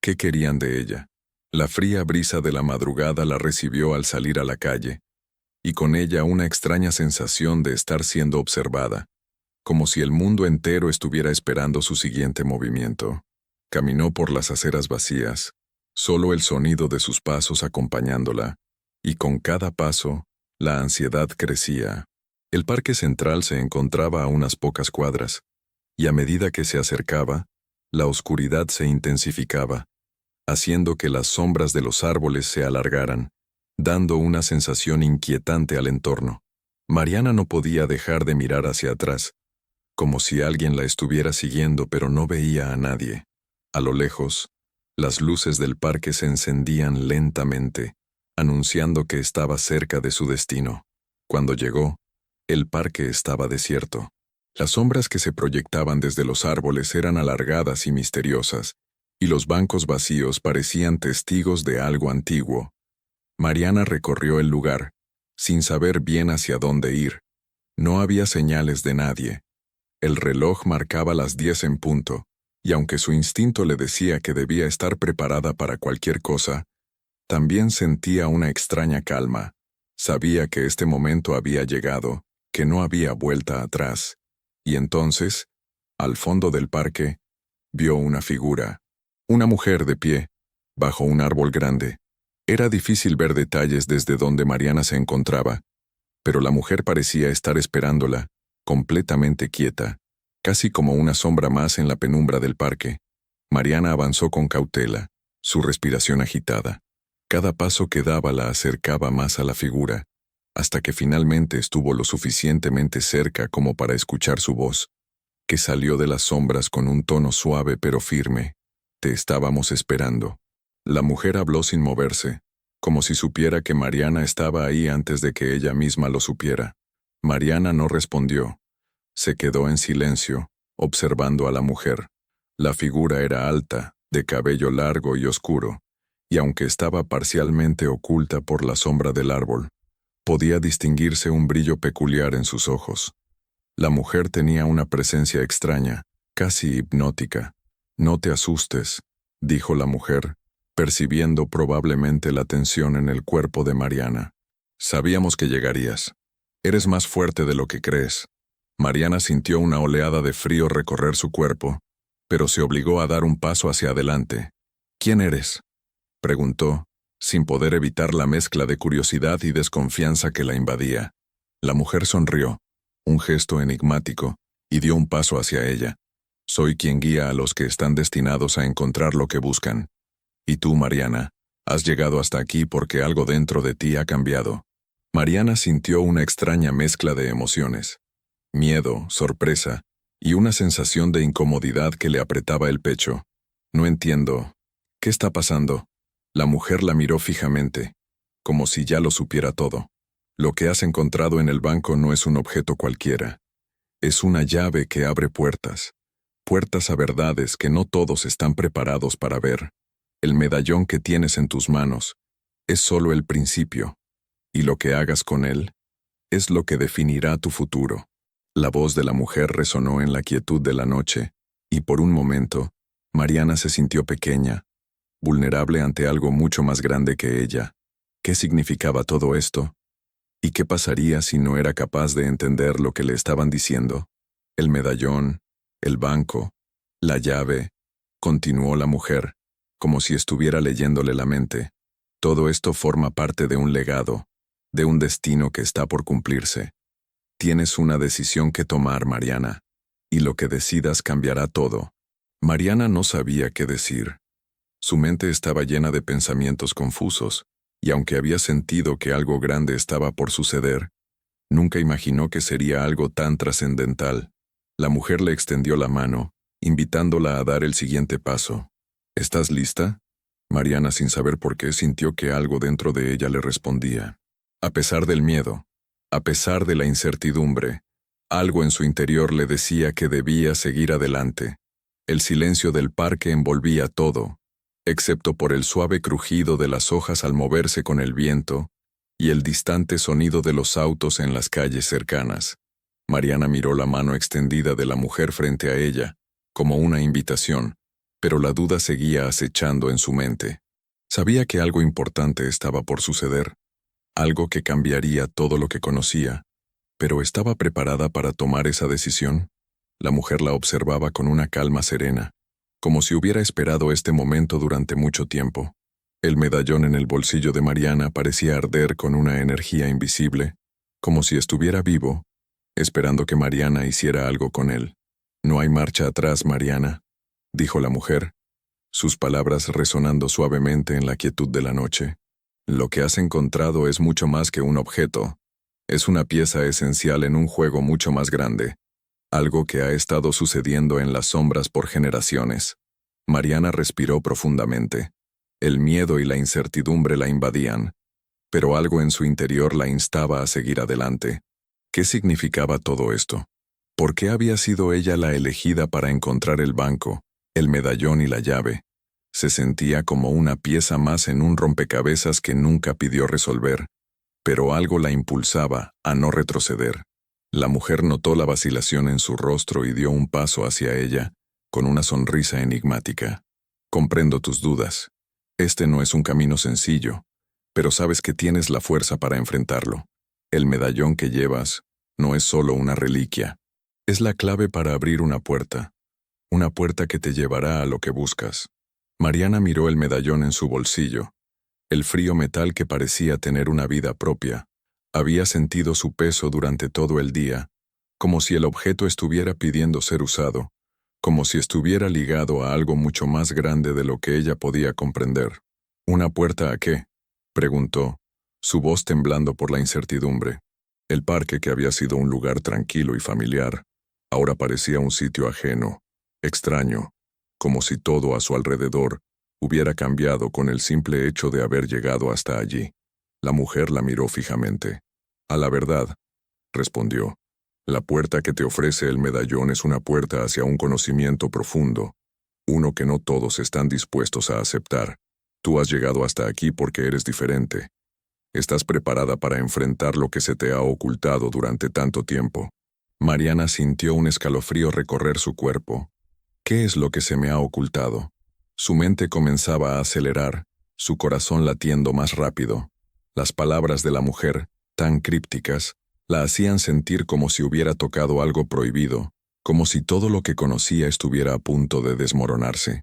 ¿Qué querían de ella? La fría brisa de la madrugada la recibió al salir a la calle, y con ella una extraña sensación de estar siendo observada, como si el mundo entero estuviera esperando su siguiente movimiento. Caminó por las aceras vacías, solo el sonido de sus pasos acompañándola, y con cada paso, la ansiedad crecía. El parque central se encontraba a unas pocas cuadras, y a medida que se acercaba, la oscuridad se intensificaba, haciendo que las sombras de los árboles se alargaran, dando una sensación inquietante al entorno. Mariana no podía dejar de mirar hacia atrás, como si alguien la estuviera siguiendo, pero no veía a nadie. A lo lejos, las luces del parque se encendían lentamente, anunciando que estaba cerca de su destino. Cuando llegó, el parque estaba desierto. Las sombras que se proyectaban desde los árboles eran alargadas y misteriosas, y los bancos vacíos parecían testigos de algo antiguo. Mariana recorrió el lugar, sin saber bien hacia dónde ir. No había señales de nadie. El reloj marcaba las 10 en punto, y aunque su instinto le decía que debía estar preparada para cualquier cosa, también sentía una extraña calma. Sabía que este momento había llegado, que no había vuelta atrás. Y entonces, al fondo del parque, vio una figura. Una mujer de pie, bajo un árbol grande. Era difícil ver detalles desde donde Mariana se encontraba, pero la mujer parecía estar esperándola, completamente quieta, casi como una sombra más en la penumbra del parque. Mariana avanzó con cautela, su respiración agitada. Cada paso que daba la acercaba más a la figura, hasta que finalmente estuvo lo suficientemente cerca como para escuchar su voz, que salió de las sombras con un tono suave pero firme. Te estábamos esperando. La mujer habló sin moverse, como si supiera que Mariana estaba ahí antes de que ella misma lo supiera. Mariana no respondió. Se quedó en silencio, observando a la mujer. La figura era alta, de cabello largo y oscuro, y aunque estaba parcialmente oculta por la sombra del árbol, podía distinguirse un brillo peculiar en sus ojos. La mujer tenía una presencia extraña, casi hipnótica. No te asustes, dijo la mujer, percibiendo probablemente la tensión en el cuerpo de Mariana. Sabíamos que llegarías. Eres más fuerte de lo que crees. Mariana sintió una oleada de frío recorrer su cuerpo, pero se obligó a dar un paso hacia adelante. ¿Quién eres?, preguntó, sin poder evitar la mezcla de curiosidad y desconfianza que la invadía. La mujer sonrió, un gesto enigmático, y dio un paso hacia ella. Soy quien guía a los que están destinados a encontrar lo que buscan. Y tú, Mariana, has llegado hasta aquí porque algo dentro de ti ha cambiado. Mariana sintió una extraña mezcla de emociones. Miedo, sorpresa, y una sensación de incomodidad que le apretaba el pecho. No entiendo. ¿Qué está pasando? La mujer la miró fijamente, como si ya lo supiera todo. Lo que has encontrado en el banco no es un objeto cualquiera. Es una llave que abre puertas. Puertas a verdades que no todos están preparados para ver. El medallón que tienes en tus manos es solo el principio, y lo que hagas con él es lo que definirá tu futuro. La voz de la mujer resonó en la quietud de la noche, y por un momento, Mariana se sintió pequeña, vulnerable ante algo mucho más grande que ella. ¿Qué significaba todo esto? ¿Y qué pasaría si no era capaz de entender lo que le estaban diciendo? El medallón, el banco, la llave, continuó la mujer, como si estuviera leyéndole la mente. Todo esto forma parte de un legado, de un destino que está por cumplirse. Tienes una decisión que tomar, Mariana, y lo que decidas cambiará todo. Mariana no sabía qué decir. Su mente estaba llena de pensamientos confusos, y aunque había sentido que algo grande estaba por suceder, nunca imaginó que sería algo tan trascendental. La mujer le extendió la mano, invitándola a dar el siguiente paso. ¿Estás lista? Mariana, sin saber por qué, sintió que algo dentro de ella le respondía. A pesar del miedo, a pesar de la incertidumbre, algo en su interior le decía que debía seguir adelante. El silencio del parque envolvía todo, excepto por el suave crujido de las hojas al moverse con el viento y el distante sonido de los autos en las calles cercanas. Mariana miró la mano extendida de la mujer frente a ella, como una invitación, pero la duda seguía acechando en su mente. Sabía que algo importante estaba por suceder, algo que cambiaría todo lo que conocía, pero ¿estaba preparada para tomar esa decisión? La mujer la observaba con una calma serena, como si hubiera esperado este momento durante mucho tiempo. El medallón en el bolsillo de Mariana parecía arder con una energía invisible, como si estuviera vivo, esperando que Mariana hiciera algo con él. No hay marcha atrás, Mariana, dijo la mujer, sus palabras resonando suavemente en la quietud de la noche. Lo que has encontrado es mucho más que un objeto. Es una pieza esencial en un juego mucho más grande, algo que ha estado sucediendo en las sombras por generaciones. Mariana respiró profundamente. El miedo y la incertidumbre la invadían, pero algo en su interior la instaba a seguir adelante. ¿Qué significaba todo esto? ¿Por qué había sido ella la elegida para encontrar el banco, el medallón y la llave? Se sentía como una pieza más en un rompecabezas que nunca pidió resolver, pero algo la impulsaba a no retroceder. La mujer notó la vacilación en su rostro y dio un paso hacia ella, con una sonrisa enigmática. Comprendo tus dudas. Este no es un camino sencillo, pero sabes que tienes la fuerza para enfrentarlo. El medallón que llevas no es solo una reliquia. Es la clave para abrir una puerta que te llevará a lo que buscas. Mariana miró el medallón en su bolsillo. El frío metal que parecía tener una vida propia. Había sentido su peso durante todo el día, como si el objeto estuviera pidiendo ser usado, como si estuviera ligado a algo mucho más grande de lo que ella podía comprender. ¿Una puerta a qué?, preguntó, su voz temblando por la incertidumbre. El parque, que había sido un lugar tranquilo y familiar, ahora parecía un sitio ajeno, extraño, como si todo a su alrededor hubiera cambiado con el simple hecho de haber llegado hasta allí. La mujer la miró fijamente. A la verdad, respondió, la puerta que te ofrece el medallón es una puerta hacia un conocimiento profundo, uno que no todos están dispuestos a aceptar. Tú has llegado hasta aquí porque eres diferente. Estás preparada para enfrentar lo que se te ha ocultado durante tanto tiempo. Mariana sintió un escalofrío recorrer su cuerpo. ¿Qué es lo que se me ha ocultado? Su mente comenzaba a acelerar, su corazón latiendo más rápido. Las palabras de la mujer, tan crípticas, la hacían sentir como si hubiera tocado algo prohibido, como si todo lo que conocía estuviera a punto de desmoronarse.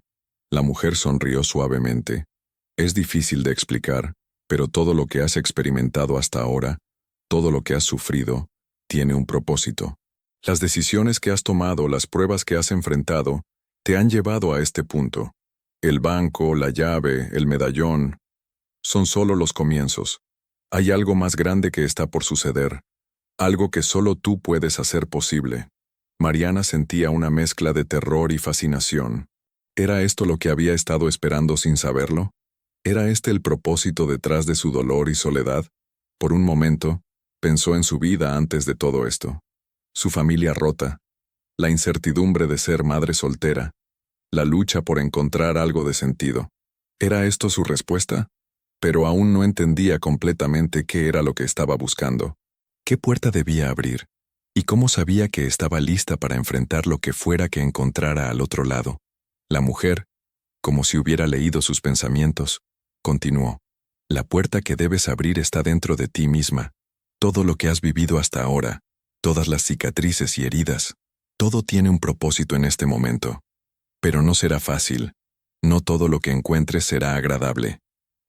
La mujer sonrió suavemente. Es difícil de explicar, Pero todo lo que has experimentado hasta ahora, todo lo que has sufrido, tiene un propósito. Las decisiones que has tomado, las pruebas que has enfrentado, te han llevado a este punto. El banco, la llave, el medallón, son solo los comienzos. Hay algo más grande que está por suceder, algo que solo tú puedes hacer posible. Mariana sentía una mezcla de terror y fascinación. ¿Era esto lo que había estado esperando sin saberlo? ¿Era este el propósito detrás de su dolor y soledad? Por un momento, pensó en su vida antes de todo esto. Su familia rota, la incertidumbre de ser madre soltera, la lucha por encontrar algo de sentido. ¿Era esto su respuesta? Pero aún no entendía completamente qué era lo que estaba buscando. ¿Qué puerta debía abrir? ¿Y cómo sabía que estaba lista para enfrentar lo que fuera que encontrara al otro lado? La mujer, como si hubiera leído sus pensamientos, continuó. La puerta que debes abrir está dentro de ti misma. Todo lo que has vivido hasta ahora, todas las cicatrices y heridas, todo tiene un propósito en este momento. Pero no será fácil. No todo lo que encuentres será agradable.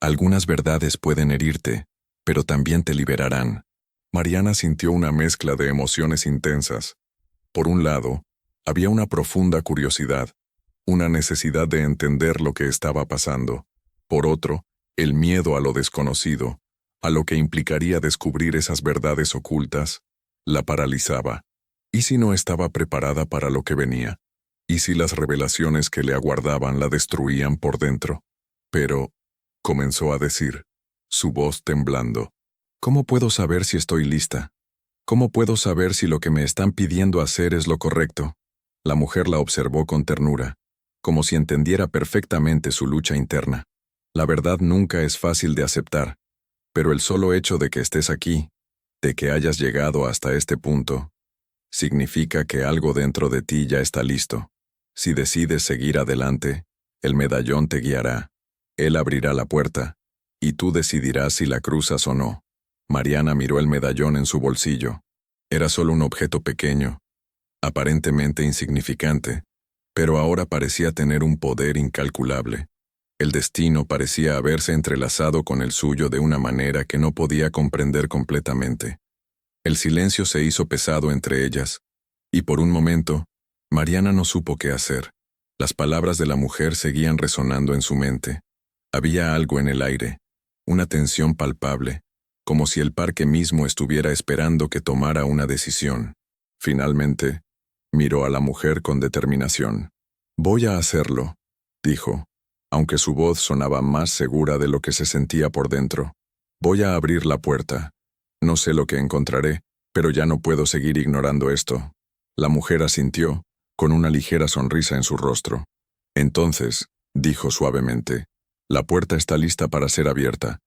Algunas verdades pueden herirte, pero también te liberarán. Mariana sintió una mezcla de emociones intensas. Por un lado, había una profunda curiosidad, una necesidad de entender lo que estaba pasando. Por otro, el miedo a lo desconocido, a lo que implicaría descubrir esas verdades ocultas, la paralizaba. ¿Y si no estaba preparada para lo que venía? ¿Y si las revelaciones que le aguardaban la destruían por dentro? Pero, comenzó a decir, su voz temblando, ¿cómo puedo saber si estoy lista? ¿Cómo puedo saber si lo que me están pidiendo hacer es lo correcto? La mujer la observó con ternura, como si entendiera perfectamente su lucha interna. La verdad nunca es fácil de aceptar, pero el solo hecho de que estés aquí, de que hayas llegado hasta este punto, significa que algo dentro de ti ya está listo. Si decides seguir adelante, el medallón te guiará. Él abrirá la puerta, y tú decidirás si la cruzas o no. Mariana miró el medallón en su bolsillo. Era solo un objeto pequeño, aparentemente insignificante, pero ahora parecía tener un poder incalculable. El destino parecía haberse entrelazado con el suyo de una manera que no podía comprender completamente. El silencio se hizo pesado entre ellas, y por un momento, Mariana no supo qué hacer. Las palabras de la mujer seguían resonando en su mente. Había algo en el aire, una tensión palpable, como si el parque mismo estuviera esperando que tomara una decisión. Finalmente, miró a la mujer con determinación. «Voy a hacerlo», dijo, aunque su voz sonaba más segura de lo que se sentía por dentro. «Voy a abrir la puerta. No sé lo que encontraré, pero ya no puedo seguir ignorando esto». La mujer asintió, con una ligera sonrisa en su rostro. «Entonces», dijo suavemente, «la puerta está lista para ser abierta.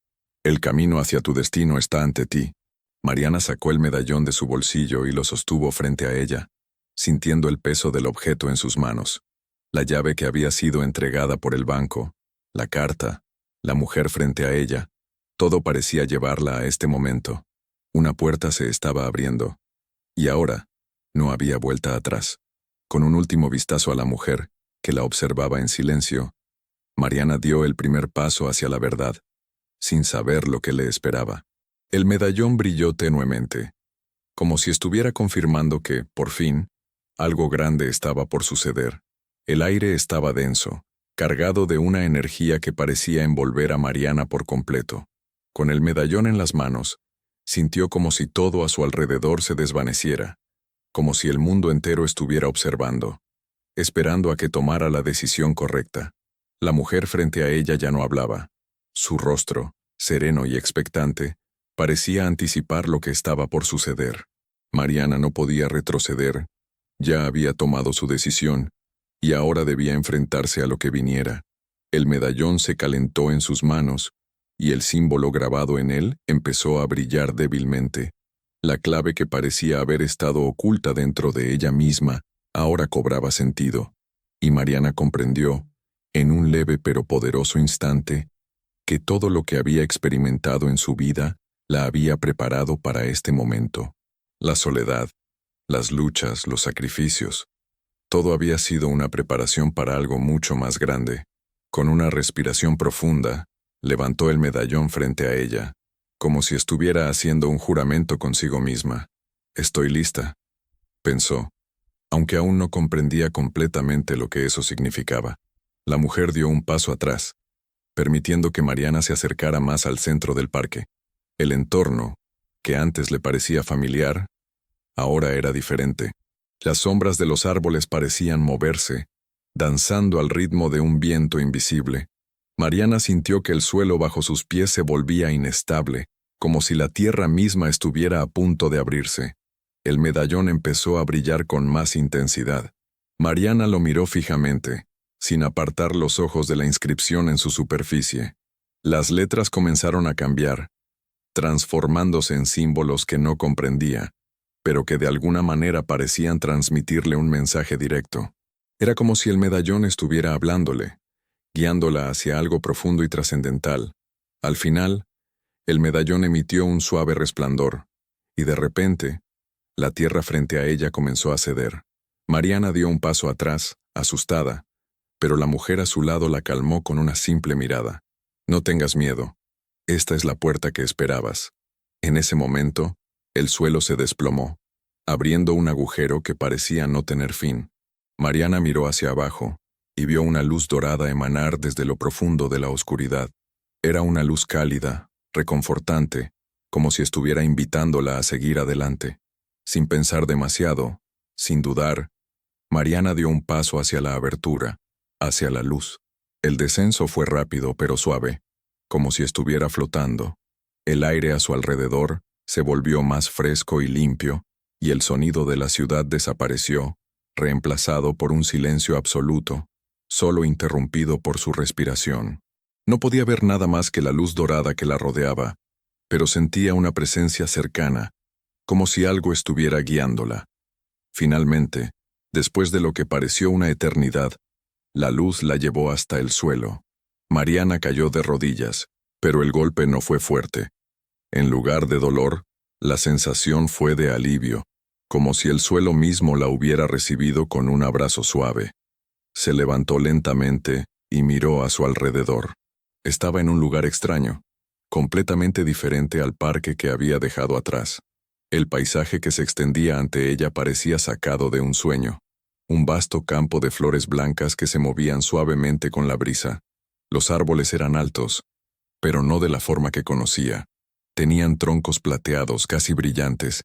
El camino hacia tu destino está ante ti». Mariana sacó el medallón de su bolsillo y lo sostuvo frente a ella, sintiendo el peso del objeto en sus manos. La llave que había sido entregada por el banco, la carta, la mujer frente a ella, todo parecía llevarla a este momento. Una puerta se estaba abriendo. Y ahora, no había vuelta atrás. Con un último vistazo a la mujer, que la observaba en silencio, Mariana dio el primer paso hacia la verdad, sin saber lo que le esperaba. El medallón brilló tenuemente, como si estuviera confirmando que, por fin, algo grande estaba por suceder. El aire estaba denso, cargado de una energía que parecía envolver a Mariana por completo. Con el medallón en las manos, sintió como si todo a su alrededor se desvaneciera, como si el mundo entero estuviera observando, esperando a que tomara la decisión correcta. La mujer frente a ella ya no hablaba. Su rostro, sereno y expectante, parecía anticipar lo que estaba por suceder. Mariana no podía retroceder, ya había tomado su decisión, y ahora debía enfrentarse a lo que viniera. El medallón se calentó en sus manos, y el símbolo grabado en él empezó a brillar débilmente. La clave que parecía haber estado oculta dentro de ella misma ahora cobraba sentido, y Mariana comprendió, en un leve pero poderoso instante, que todo lo que había experimentado en su vida la había preparado para este momento. La soledad, las luchas, los sacrificios, todo había sido una preparación para algo mucho más grande. Con una respiración profunda, Levantó el medallón frente a ella, como si estuviera haciendo un juramento consigo misma. «Estoy lista», pensó, aunque aún no comprendía completamente lo que eso significaba. La mujer dio un paso atrás, permitiendo que Mariana se acercara más al centro del parque. El entorno, que antes le parecía familiar, ahora era diferente. Las sombras de los árboles parecían moverse, danzando al ritmo de un viento invisible. Mariana sintió que el suelo bajo sus pies se volvía inestable, como si la tierra misma estuviera a punto de abrirse. El medallón empezó a brillar con más intensidad. Mariana lo miró fijamente, sin apartar los ojos de la inscripción en su superficie. Las letras comenzaron a cambiar, transformándose en símbolos que no comprendía, pero que de alguna manera parecían transmitirle un mensaje directo. Era como si el medallón estuviera hablándole, guiándola hacia algo profundo y trascendental. Al final, el medallón emitió un suave resplandor, y de repente, la tierra frente a ella comenzó a ceder. Mariana dio un paso atrás, asustada, pero la mujer a su lado la calmó con una simple mirada. «No tengas miedo. Esta es la puerta que esperabas». En ese momento, el suelo se desplomó, abriendo un agujero que parecía no tener fin. Mariana miró hacia abajo y vio una luz dorada emanar desde lo profundo de la oscuridad. Era una luz cálida, reconfortante, como si estuviera invitándola a seguir adelante. Sin pensar demasiado, sin dudar, Mariana dio un paso hacia la abertura, hacia la luz. El descenso fue rápido pero suave, como si estuviera flotando. El aire a su alrededor se volvió más fresco y limpio, y el sonido de la ciudad desapareció, reemplazado por un silencio absoluto, solo interrumpido por su respiración. No podía ver nada más que la luz dorada que la rodeaba, pero sentía una presencia cercana, como si algo estuviera guiándola. Finalmente, después de lo que pareció una eternidad, la luz la llevó hasta el suelo. Mariana cayó de rodillas, pero el golpe no fue fuerte. En lugar de dolor, la sensación fue de alivio, como si el suelo mismo la hubiera recibido con un abrazo suave. Se levantó lentamente y miró a su alrededor. Estaba en un lugar extraño, completamente diferente al parque que había dejado atrás. El paisaje que se extendía ante ella parecía sacado de un sueño. Un vasto campo de flores blancas que se movían suavemente con la brisa. Los árboles eran altos, pero no de la forma que conocía. Tenían troncos plateados casi brillantes,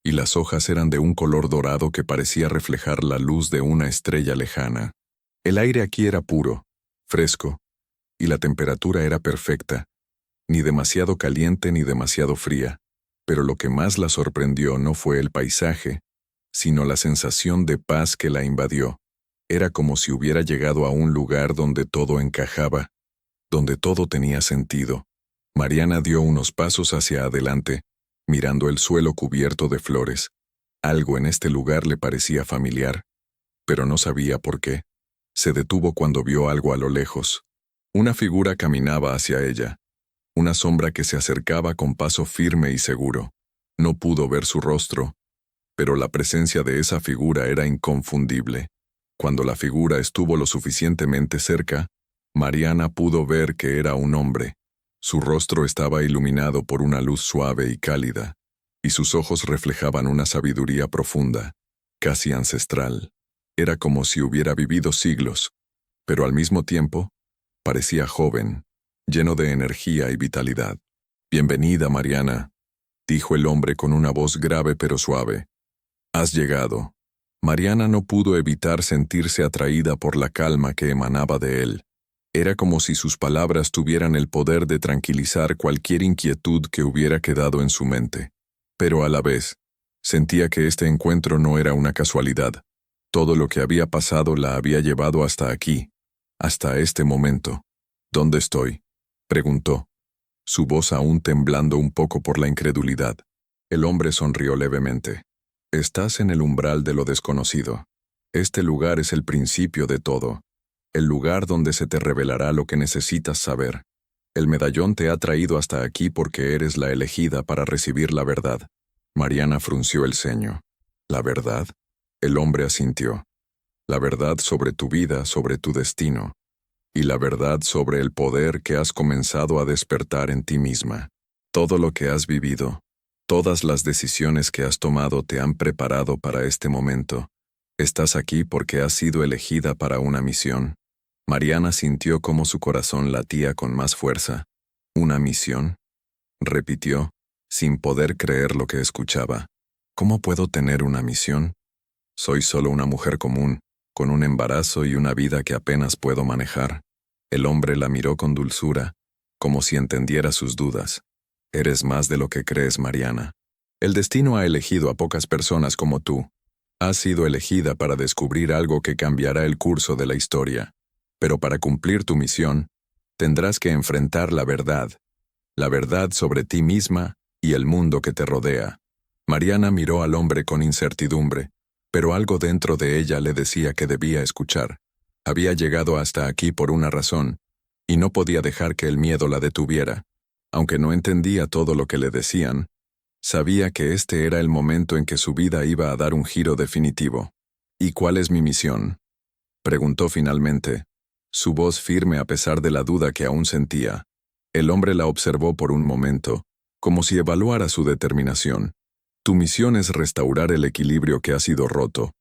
y las hojas eran de un color dorado que parecía reflejar la luz de una estrella lejana. El aire aquí era puro, fresco, y la temperatura era perfecta, ni demasiado caliente ni demasiado fría. Pero lo que más la sorprendió no fue el paisaje, sino la sensación de paz que la invadió. Era como si hubiera llegado a un lugar donde todo encajaba, donde todo tenía sentido. Mariana dio unos pasos hacia adelante, mirando el suelo cubierto de flores. Algo en este lugar le parecía familiar, pero no sabía por qué. Se detuvo cuando vio algo a lo lejos. Una figura caminaba hacia ella, una sombra que se acercaba con paso firme y seguro. No pudo ver su rostro, pero la presencia de esa figura era inconfundible. Cuando la figura estuvo lo suficientemente cerca, Mariana pudo ver que era un hombre. Su rostro estaba iluminado por una luz suave y cálida, y sus ojos reflejaban una sabiduría profunda, casi ancestral. Era como si hubiera vivido siglos, pero al mismo tiempo, parecía joven, lleno de energía y vitalidad. «Bienvenida, Mariana», dijo el hombre con una voz grave pero suave. «Has llegado». Mariana no pudo evitar sentirse atraída por la calma que emanaba de él. Era como si sus palabras tuvieran el poder de tranquilizar cualquier inquietud que hubiera quedado en su mente. Pero a la vez, sentía que este encuentro no era una casualidad. Todo lo que había pasado la había llevado hasta aquí, hasta este momento. «¿Dónde estoy?», preguntó, su voz aún temblando un poco por la incredulidad. El hombre sonrió levemente. «Estás en el umbral de lo desconocido. Este lugar es el principio de todo, el lugar donde se te revelará lo que necesitas saber. El medallón te ha traído hasta aquí porque eres la elegida para recibir la verdad». Mariana frunció el ceño. «¿La verdad?». El hombre asintió. «La verdad sobre tu vida, sobre tu destino». y la verdad sobre el poder que has comenzado a despertar en ti misma. Todo lo que has vivido, todas las decisiones que has tomado te han preparado para este momento. Estás aquí porque has sido elegida para una misión. Mariana sintió cómo su corazón latía con más fuerza. ¿Una misión?, repitió, sin poder creer lo que escuchaba. ¿Cómo puedo tener una misión? Soy solo una mujer común, con un embarazo y una vida que apenas puedo manejar. El hombre la miró con dulzura, como si entendiera sus dudas. Eres más de lo que crees, Mariana. El destino ha elegido a pocas personas como tú. Has sido elegida para descubrir algo que cambiará el curso de la historia. Pero para cumplir tu misión, tendrás que enfrentar la verdad sobre ti misma y el mundo que te rodea. Mariana miró al hombre con incertidumbre, pero algo dentro de ella le decía que debía escuchar. Había llegado hasta aquí por una razón, y no podía dejar que el miedo la detuviera. Aunque no entendía todo lo que le decían, sabía que este era el momento en que su vida iba a dar un giro definitivo. ¿Y cuál es mi misión?, preguntó finalmente, su voz firme a pesar de la duda que aún sentía. El hombre la observó por un momento, como si evaluara su determinación. Tu misión es restaurar el equilibrio que ha sido roto.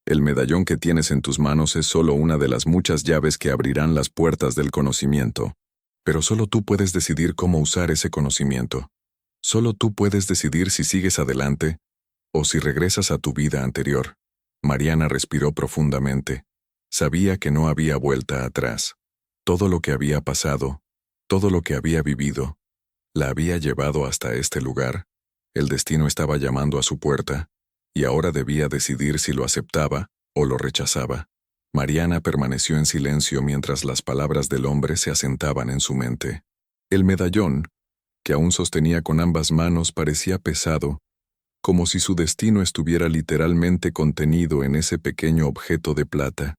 El medallón que tienes en tus manos es solo una de las muchas llaves que abrirán las puertas del conocimiento. Pero solo tú puedes decidir cómo usar ese conocimiento. Solo tú puedes decidir si sigues adelante o si regresas a tu vida anterior. Mariana respiró profundamente. Sabía que no había vuelta atrás. Todo lo que había pasado, todo lo que había vivido, la había llevado hasta este lugar. El destino estaba llamando a su puerta, y ahora debía decidir si lo aceptaba o lo rechazaba. Mariana permaneció en silencio mientras las palabras del hombre se asentaban en su mente. El medallón, que aún sostenía con ambas manos, parecía pesado, como si su destino estuviera literalmente contenido en ese pequeño objeto de plata.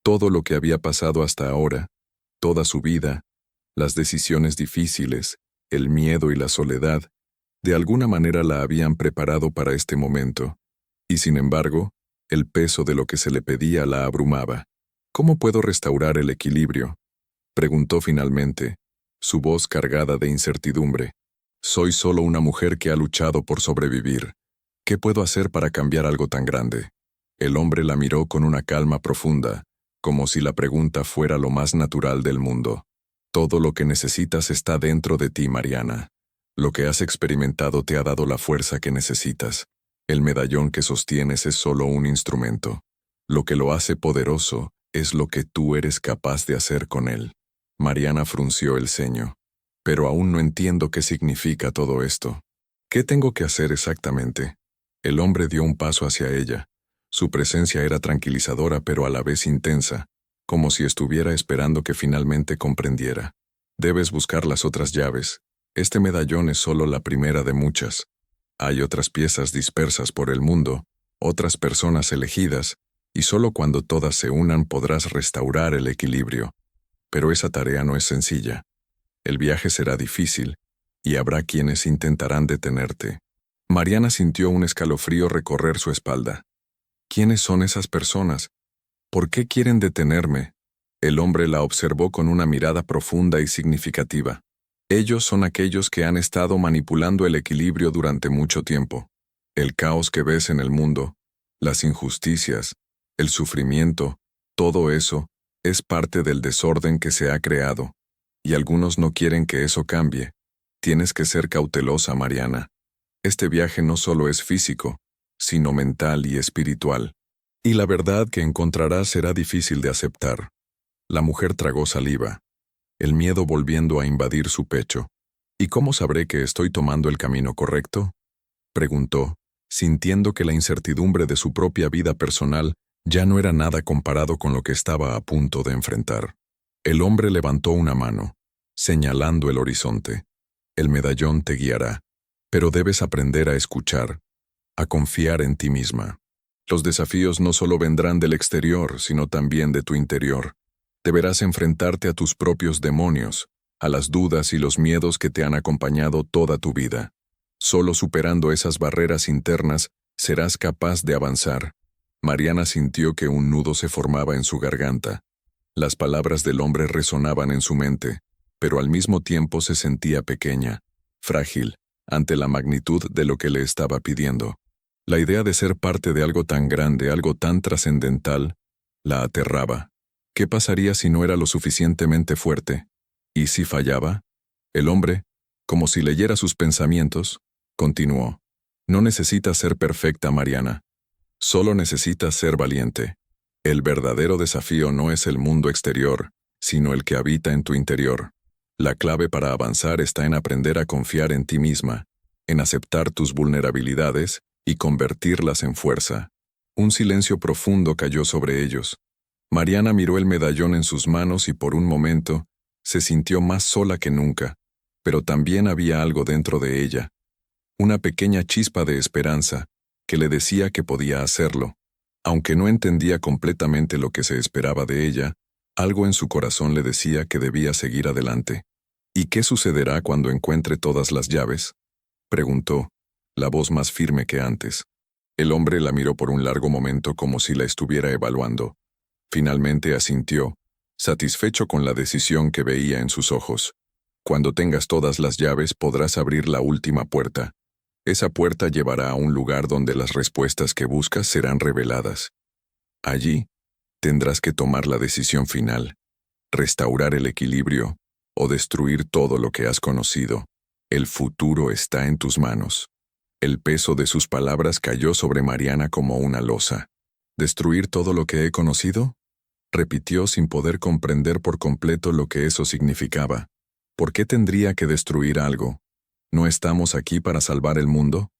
Todo lo que había pasado hasta ahora, toda su vida, las decisiones difíciles, el miedo y la soledad, de alguna manera la habían preparado para este momento. Y sin embargo, el peso de lo que se le pedía la abrumaba. ¿Cómo puedo restaurar el equilibrio?, preguntó finalmente, su voz cargada de incertidumbre. Soy solo una mujer que ha luchado por sobrevivir. ¿Qué puedo hacer para cambiar algo tan grande? El hombre la miró con una calma profunda, como si la pregunta fuera lo más natural del mundo. Todo lo que necesitas está dentro de ti, Mariana. Lo que has experimentado te ha dado la fuerza que necesitas. El medallón que sostienes es solo un instrumento. Lo que lo hace poderoso es lo que tú eres capaz de hacer con él. Mariana frunció el ceño. Pero aún no entiendo qué significa todo esto. ¿Qué tengo que hacer exactamente? El hombre dio un paso hacia ella. Su presencia era tranquilizadora pero a la vez intensa, como si estuviera esperando que finalmente comprendiera. Debes buscar las otras llaves. Este medallón es solo la primera de muchas. Hay otras piezas dispersas por el mundo, otras personas elegidas, y solo cuando todas se unan podrás restaurar el equilibrio. Pero esa tarea no es sencilla. El viaje será difícil, y habrá quienes intentarán detenerte. Mariana sintió un escalofrío recorrer su espalda. ¿Quiénes son esas personas? ¿Por qué quieren detenerme? El hombre la observó con una mirada profunda y significativa. Ellos son aquellos que han estado manipulando el equilibrio durante mucho tiempo. El caos que ves en el mundo, las injusticias, el sufrimiento, todo eso es parte del desorden que se ha creado. Y algunos no quieren que eso cambie. Tienes que ser cautelosa, Mariana. Este viaje no solo es físico, sino mental y espiritual. Y la verdad que encontrarás será difícil de aceptar. La mujer tragó saliva, el miedo volviendo a invadir su pecho. ¿Y cómo sabré que estoy tomando el camino correcto?, preguntó, sintiendo que la incertidumbre de su propia vida personal ya no era nada comparado con lo que estaba a punto de enfrentar. El hombre levantó una mano, señalando el horizonte. El medallón te guiará, pero debes aprender a escuchar, a confiar en ti misma. Los desafíos no solo vendrán del exterior, sino también de tu interior. Deberás enfrentarte a tus propios demonios, a las dudas y los miedos que te han acompañado toda tu vida. Solo superando esas barreras internas serás capaz de avanzar. Mariana sintió que un nudo se formaba en su garganta. Las palabras del hombre resonaban en su mente, pero al mismo tiempo se sentía pequeña, frágil, ante la magnitud de lo que le estaba pidiendo. La idea de ser parte de algo tan grande, algo tan trascendental, la aterraba. ¿Qué pasaría si no era lo suficientemente fuerte? ¿Y si fallaba? El hombre, como si leyera sus pensamientos, continuó. No necesitas ser perfecta, Mariana. Solo necesitas ser valiente. El verdadero desafío no es el mundo exterior, sino el que habita en tu interior. La clave para avanzar está en aprender a confiar en ti misma, en aceptar tus vulnerabilidades y convertirlas en fuerza. Un silencio profundo cayó sobre ellos. Mariana miró el medallón en sus manos y por un momento se sintió más sola que nunca, pero también había algo dentro de ella, una pequeña chispa de esperanza que le decía que podía hacerlo. Aunque no entendía completamente lo que se esperaba de ella, algo en su corazón le decía que debía seguir adelante. ¿Y qué sucederá cuando encuentre todas las llaves?, preguntó, la voz más firme que antes. El hombre la miró por un largo momento como si la estuviera evaluando. Finalmente asintió, satisfecho con la decisión que veía en sus ojos. Cuando tengas todas las llaves podrás abrir la última puerta. Esa puerta llevará a un lugar donde las respuestas que buscas serán reveladas. Allí, tendrás que tomar la decisión final, restaurar el equilibrio o destruir todo lo que has conocido. El futuro está en tus manos. El peso de sus palabras cayó sobre Mariana como una losa. ¿Destruir todo lo que he conocido?, repitió sin poder comprender por completo lo que eso significaba. ¿Por qué tendría que destruir algo? ¿No estamos aquí para salvar el mundo?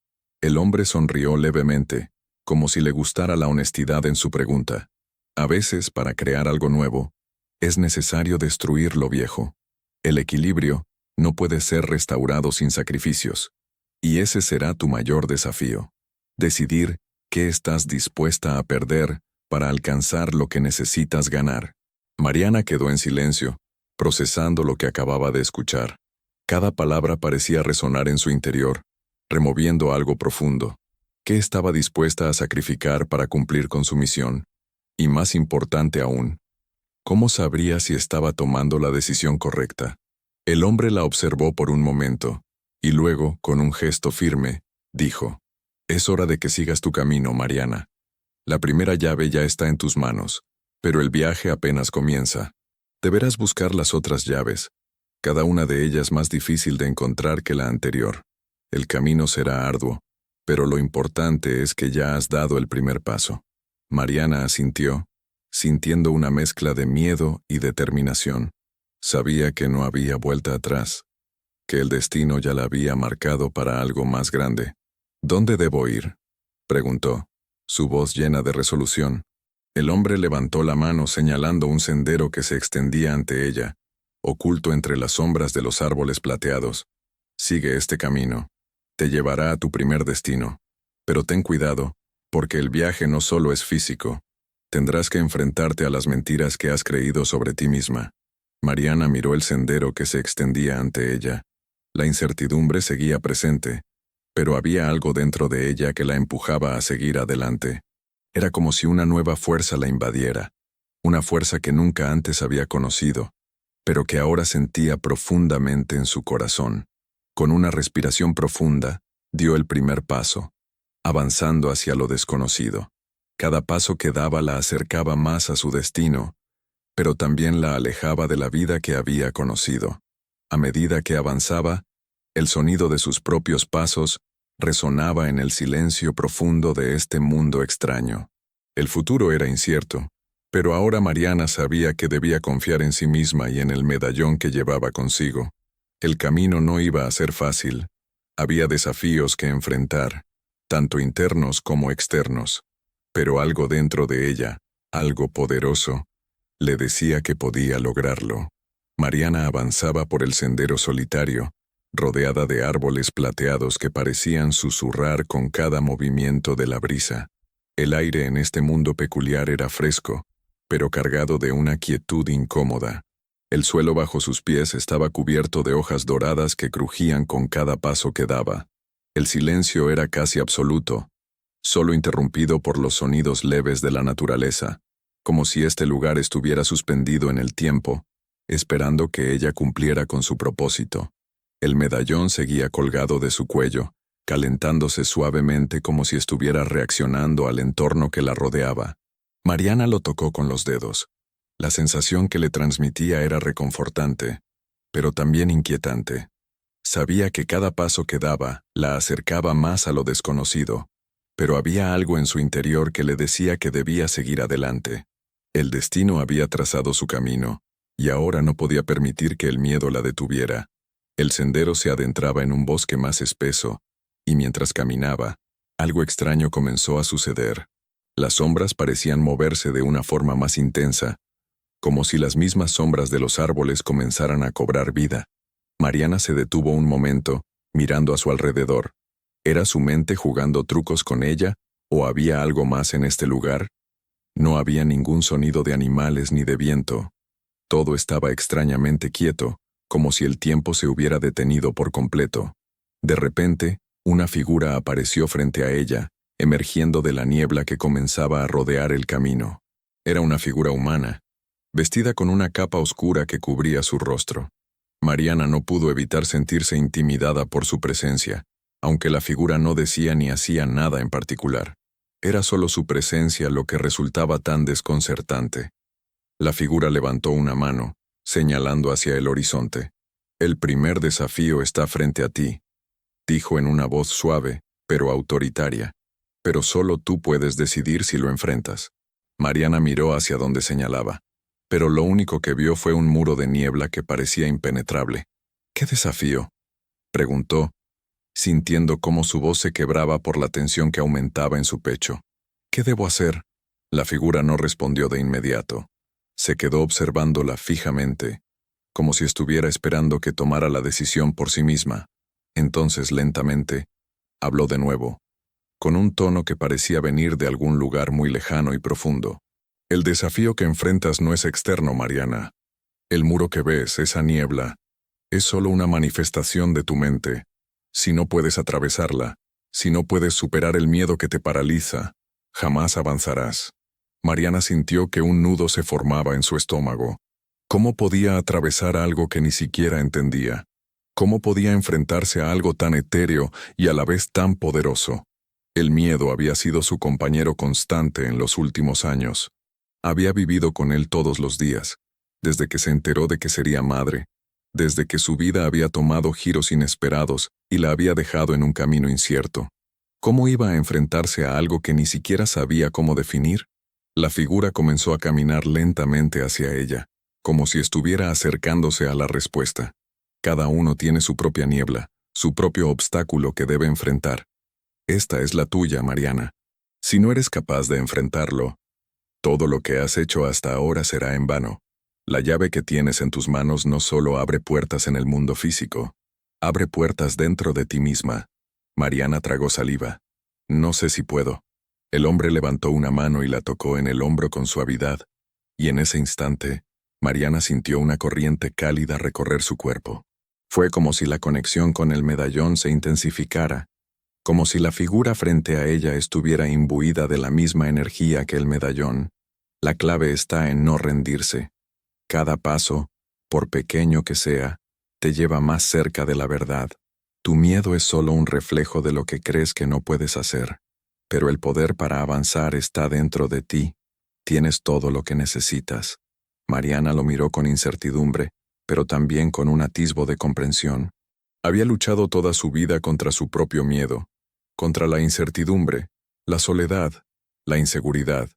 El hombre sonrió levemente, como si le gustara la honestidad en su pregunta. A veces, para crear algo nuevo, es necesario destruir lo viejo. El equilibrio no puede ser restaurado sin sacrificios. Y ese será tu mayor desafío. Decidir qué estás dispuesta a perder para alcanzar lo que necesitas ganar. Mariana quedó en silencio, procesando lo que acababa de escuchar. Cada palabra parecía resonar en su interior, removiendo algo profundo. ¿Qué estaba dispuesta a sacrificar para cumplir con su misión? Y más importante aún, ¿cómo sabría si estaba tomando la decisión correcta? El hombre la observó por un momento, y luego, con un gesto firme, dijo, «Es hora de que sigas tu camino, Mariana. La primera llave ya está en tus manos, pero el viaje apenas comienza. Deberás buscar las otras llaves, cada una de ellas más difícil de encontrar que la anterior. El camino será arduo, pero lo importante es que ya has dado el primer paso». Mariana asintió, sintiendo una mezcla de miedo y determinación. Sabía que no había vuelta atrás, que el destino ya la había marcado para algo más grande. «¿Dónde debo ir?», preguntó, su voz llena de resolución. El hombre levantó la mano señalando un sendero que se extendía ante ella, oculto entre las sombras de los árboles plateados. «Sigue este camino. Te llevará a tu primer destino. Pero ten cuidado, porque el viaje no solo es físico. Tendrás que enfrentarte a las mentiras que has creído sobre ti misma». Mariana miró el sendero que se extendía ante ella. La incertidumbre seguía presente, pero había algo dentro de ella que la empujaba a seguir adelante. Era como si una nueva fuerza la invadiera, una fuerza que nunca antes había conocido, pero que ahora sentía profundamente en su corazón. Con una respiración profunda, dio el primer paso, avanzando hacia lo desconocido. Cada paso que daba la acercaba más a su destino, pero también la alejaba de la vida que había conocido. A medida que avanzaba, el sonido de sus propios pasos resonaba en el silencio profundo de este mundo extraño. El futuro era incierto, pero ahora Mariana sabía que debía confiar en sí misma y en el medallón que llevaba consigo. El camino no iba a ser fácil. Había desafíos que enfrentar, tanto internos como externos, pero algo dentro de ella, algo poderoso, le decía que podía lograrlo. Mariana avanzaba por el sendero solitario, rodeada de árboles plateados que parecían susurrar con cada movimiento de la brisa. El aire en este mundo peculiar era fresco, pero cargado de una quietud incómoda. El suelo bajo sus pies estaba cubierto de hojas doradas que crujían con cada paso que daba. El silencio era casi absoluto, solo interrumpido por los sonidos leves de la naturaleza. como si este lugar estuviera suspendido en el tiempo, esperando que ella cumpliera con su propósito. El medallón seguía colgado de su cuello, calentándose suavemente como si estuviera reaccionando al entorno que la rodeaba. Mariana lo tocó con los dedos. La sensación que le transmitía era reconfortante, pero también inquietante. Sabía que cada paso que daba la acercaba más a lo desconocido, pero había algo en su interior que le decía que debía seguir adelante. El destino había trazado su camino, y ahora no podía permitir que el miedo la detuviera. El sendero se adentraba en un bosque más espeso, y mientras caminaba, algo extraño comenzó a suceder. Las sombras parecían moverse de una forma más intensa, como si las mismas sombras de los árboles comenzaran a cobrar vida. Mariana se detuvo un momento, mirando a su alrededor. ¿Era su mente jugando trucos con ella, o había algo más en este lugar? No había ningún sonido de animales ni de viento. Todo estaba extrañamente quieto, como si el tiempo se hubiera detenido por completo. De repente, una figura apareció frente a ella, emergiendo de la niebla que comenzaba a rodear el camino. Era una figura humana, vestida con una capa oscura que cubría su rostro. Mariana no pudo evitar sentirse intimidada por su presencia, aunque la figura no decía ni hacía nada en particular. Era solo su presencia lo que resultaba tan desconcertante. La figura levantó una mano, señalando hacia el horizonte. «El primer desafío está frente a ti», dijo en una voz suave, pero autoritaria. «Pero solo tú puedes decidir si lo enfrentas». Mariana miró hacia donde señalaba, pero lo único que vio fue un muro de niebla que parecía impenetrable. «¿Qué desafío?», preguntó, sintiendo cómo su voz se quebraba por la tensión que aumentaba en su pecho. «¿Qué debo hacer?». La figura no respondió de inmediato. Se quedó observándola fijamente, como si estuviera esperando que tomara la decisión por sí misma. Entonces, lentamente, habló de nuevo, con un tono que parecía venir de algún lugar muy lejano y profundo. «El desafío que enfrentas no es externo, Mariana. El muro que ves, esa niebla, es solo una manifestación de tu mente. Si no puedes atravesarla, si no puedes superar el miedo que te paraliza, jamás avanzarás». Mariana sintió que un nudo se formaba en su estómago. ¿Cómo podía atravesar algo que ni siquiera entendía? ¿Cómo podía enfrentarse a algo tan etéreo y a la vez tan poderoso? El miedo había sido su compañero constante en los últimos años. Había vivido con él todos los días, desde que se enteró de que sería madre, desde que su vida había tomado giros inesperados y la había dejado en un camino incierto. ¿Cómo iba a enfrentarse a algo que ni siquiera sabía cómo definir? La figura comenzó a caminar lentamente hacia ella, como si estuviera acercándose a la respuesta. Cada uno tiene su propia niebla, su propio obstáculo que debe enfrentar. Esta es la tuya, Mariana. Si no eres capaz de enfrentarlo, todo lo que has hecho hasta ahora será en vano. La llave que tienes en tus manos no solo abre puertas en el mundo físico, abre puertas dentro de ti misma. Mariana tragó saliva. «No sé si puedo». El hombre levantó una mano y la tocó en el hombro con suavidad, y en ese instante, Mariana sintió una corriente cálida recorrer su cuerpo. Fue como si la conexión con el medallón se intensificara, como si la figura frente a ella estuviera imbuida de la misma energía que el medallón. La clave está en no rendirse. Cada paso, por pequeño que sea, te lleva más cerca de la verdad. Tu miedo es solo un reflejo de lo que crees que no puedes hacer. Pero el poder para avanzar está dentro de ti. Tienes todo lo que necesitas. Mariana lo miró con incertidumbre, pero también con un atisbo de comprensión. Había luchado toda su vida contra su propio miedo, contra la incertidumbre, la soledad, la inseguridad.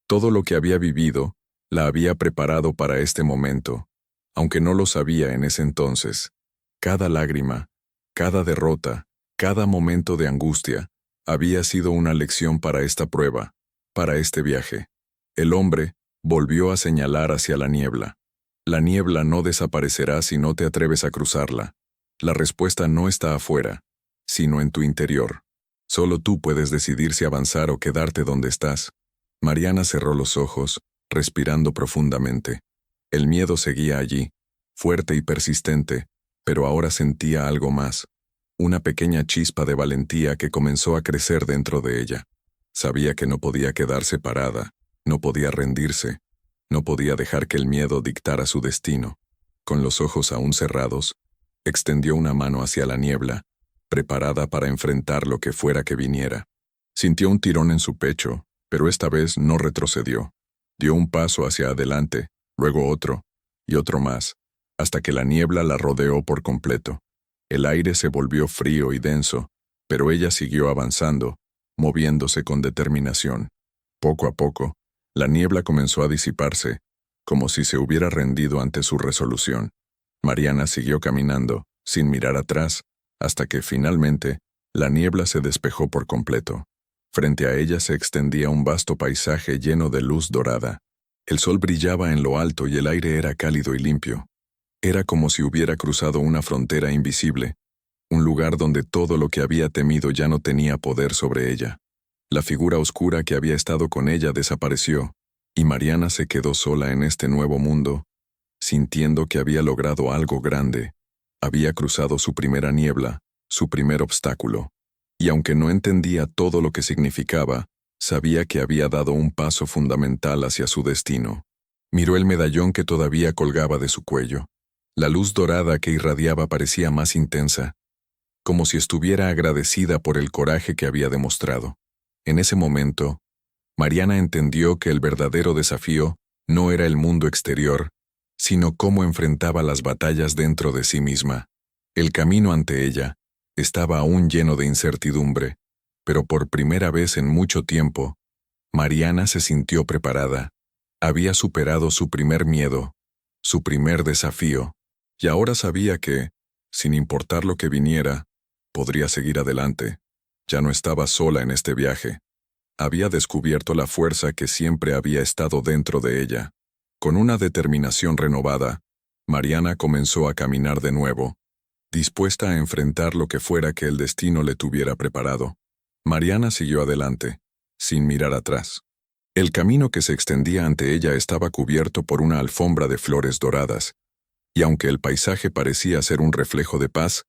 Todo lo que había vivido la había preparado para este momento, aunque no lo sabía en ese entonces. Cada lágrima, cada derrota, cada momento de angustia, había sido una lección para esta prueba, para este viaje. El hombre volvió a señalar hacia la niebla. La niebla no desaparecerá si no te atreves a cruzarla. La respuesta no está afuera, sino en tu interior. Solo tú puedes decidir si avanzar o quedarte donde estás. Mariana cerró los ojos, respirando profundamente. El miedo seguía allí, fuerte y persistente, pero ahora sentía algo más. Una pequeña chispa de valentía que comenzó a crecer dentro de ella. Sabía que no podía quedarse parada. No podía rendirse, no podía dejar que el miedo dictara su destino. Con los ojos aún cerrados, extendió una mano hacia la niebla, preparada para enfrentar lo que fuera que viniera. Sintió un tirón en su pecho, pero esta vez no retrocedió. Dio un paso hacia adelante, luego otro, y otro más, hasta que la niebla la rodeó por completo. El aire se volvió frío y denso, pero ella siguió avanzando, moviéndose con determinación. Poco a poco, la niebla comenzó a disiparse, como si se hubiera rendido ante su resolución. Mariana siguió caminando, sin mirar atrás, hasta que finalmente la niebla se despejó por completo. Frente a ella se extendía un vasto paisaje lleno de luz dorada. El sol brillaba en lo alto y el aire era cálido y limpio. Era como si hubiera cruzado una frontera invisible, un lugar donde todo lo que había temido ya no tenía poder sobre ella. La figura oscura que había estado con ella desapareció, y Mariana se quedó sola en este nuevo mundo, sintiendo que había logrado algo grande. Había cruzado su primera niebla, su primer obstáculo, y aunque no entendía todo lo que significaba, sabía que había dado un paso fundamental hacia su destino. Miró el medallón que todavía colgaba de su cuello. La luz dorada que irradiaba parecía más intensa, como si estuviera agradecida por el coraje que había demostrado. En ese momento, Mariana entendió que el verdadero desafío no era el mundo exterior, sino cómo enfrentaba las batallas dentro de sí misma. El camino ante ella estaba aún lleno de incertidumbre, pero por primera vez en mucho tiempo, Mariana se sintió preparada. Había superado su primer miedo, su primer desafío, y ahora sabía que, sin importar lo que viniera, podría seguir adelante. Ya no estaba sola en este viaje. Había descubierto la fuerza que siempre había estado dentro de ella. Con una determinación renovada, Mariana comenzó a caminar de nuevo, dispuesta a enfrentar lo que fuera que el destino le tuviera preparado. Mariana siguió adelante, sin mirar atrás. El camino que se extendía ante ella estaba cubierto por una alfombra de flores doradas, y aunque el paisaje parecía ser un reflejo de paz,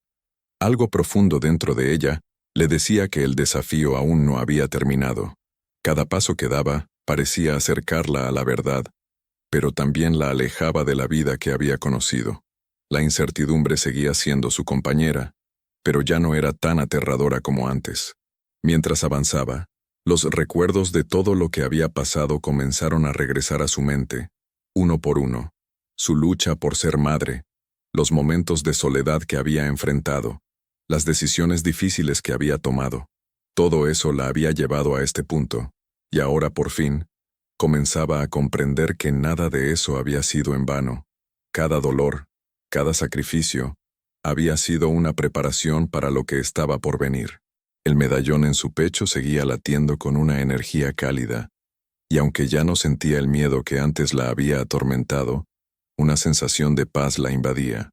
algo profundo dentro de ella le decía que el desafío aún no había terminado. Cada paso que daba parecía acercarla a la verdad, pero también la alejaba de la vida que había conocido. La incertidumbre seguía siendo su compañera, pero ya no era tan aterradora como antes. Mientras avanzaba, los recuerdos de todo lo que había pasado comenzaron a regresar a su mente, uno por uno. Su lucha por ser madre, los momentos de soledad que había enfrentado, las decisiones difíciles que había tomado. Todo eso la había llevado a este punto, y ahora por fin, comenzaba a comprender que nada de eso había sido en vano. Cada dolor, cada sacrificio, había sido una preparación para lo que estaba por venir. El medallón en su pecho seguía latiendo con una energía cálida, y aunque ya no sentía el miedo que antes la había atormentado, una sensación de paz la invadía.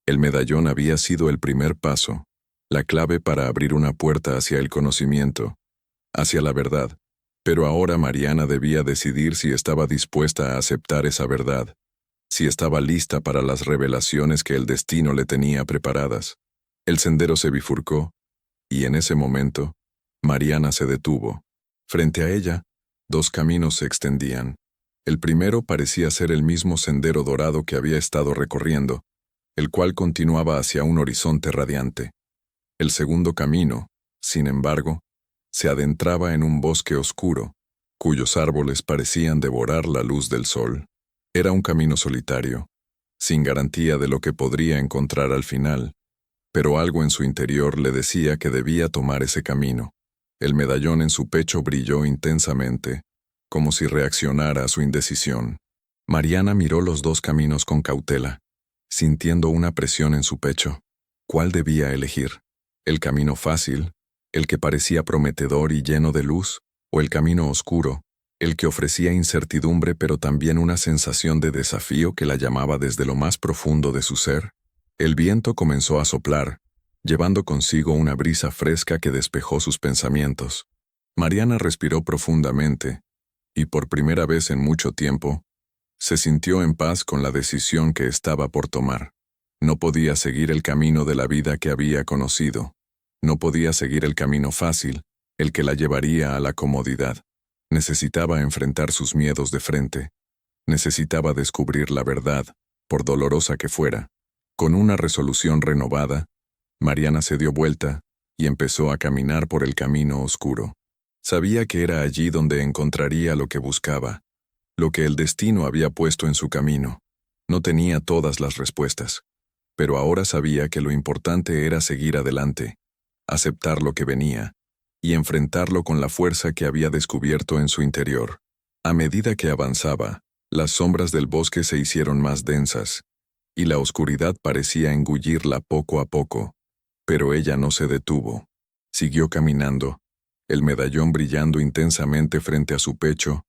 El medallón había sido el primer paso, la clave para abrir una puerta hacia el conocimiento, hacia la verdad. Pero ahora Mariana debía decidir si estaba dispuesta a aceptar esa verdad, si estaba lista para las revelaciones que el destino le tenía preparadas. El sendero se bifurcó, y en ese momento, Mariana se detuvo. Frente a ella, dos caminos se extendían. El primero parecía ser el mismo sendero dorado que había estado recorriendo, el cual continuaba hacia un horizonte radiante. El segundo camino, sin embargo, se adentraba en un bosque oscuro, cuyos árboles parecían devorar la luz del sol. Era un camino solitario, sin garantía de lo que podría encontrar al final, pero algo en su interior le decía que debía tomar ese camino. El medallón en su pecho brilló intensamente, como si reaccionara a su indecisión. Mariana miró los dos caminos con cautela, sintiendo una presión en su pecho. ¿Cuál debía elegir? ¿El camino fácil, el que parecía prometedor y lleno de luz, o el camino oscuro, el que ofrecía incertidumbre pero también una sensación de desafío que la llamaba desde lo más profundo de su ser? El viento comenzó a soplar, llevando consigo una brisa fresca que despejó sus pensamientos. Mariana respiró profundamente, y por primera vez en mucho tiempo, se sintió en paz con la decisión que estaba por tomar. No podía seguir el camino de la vida que había conocido. No podía seguir el camino fácil, el que la llevaría a la comodidad. Necesitaba enfrentar sus miedos de frente. Necesitaba descubrir la verdad, por dolorosa que fuera. Con una resolución renovada, Mariana se dio vuelta y empezó a caminar por el camino oscuro. Sabía que era allí donde encontraría lo que buscaba, lo que el destino había puesto en su camino. No tenía todas las respuestas, pero ahora sabía que lo importante era seguir adelante, aceptar lo que venía y enfrentarlo con la fuerza que había descubierto en su interior. A medida que avanzaba, las sombras del bosque se hicieron más densas, y la oscuridad parecía engullirla poco a poco, pero ella no se detuvo. Siguió caminando, el medallón brillando intensamente frente a su pecho,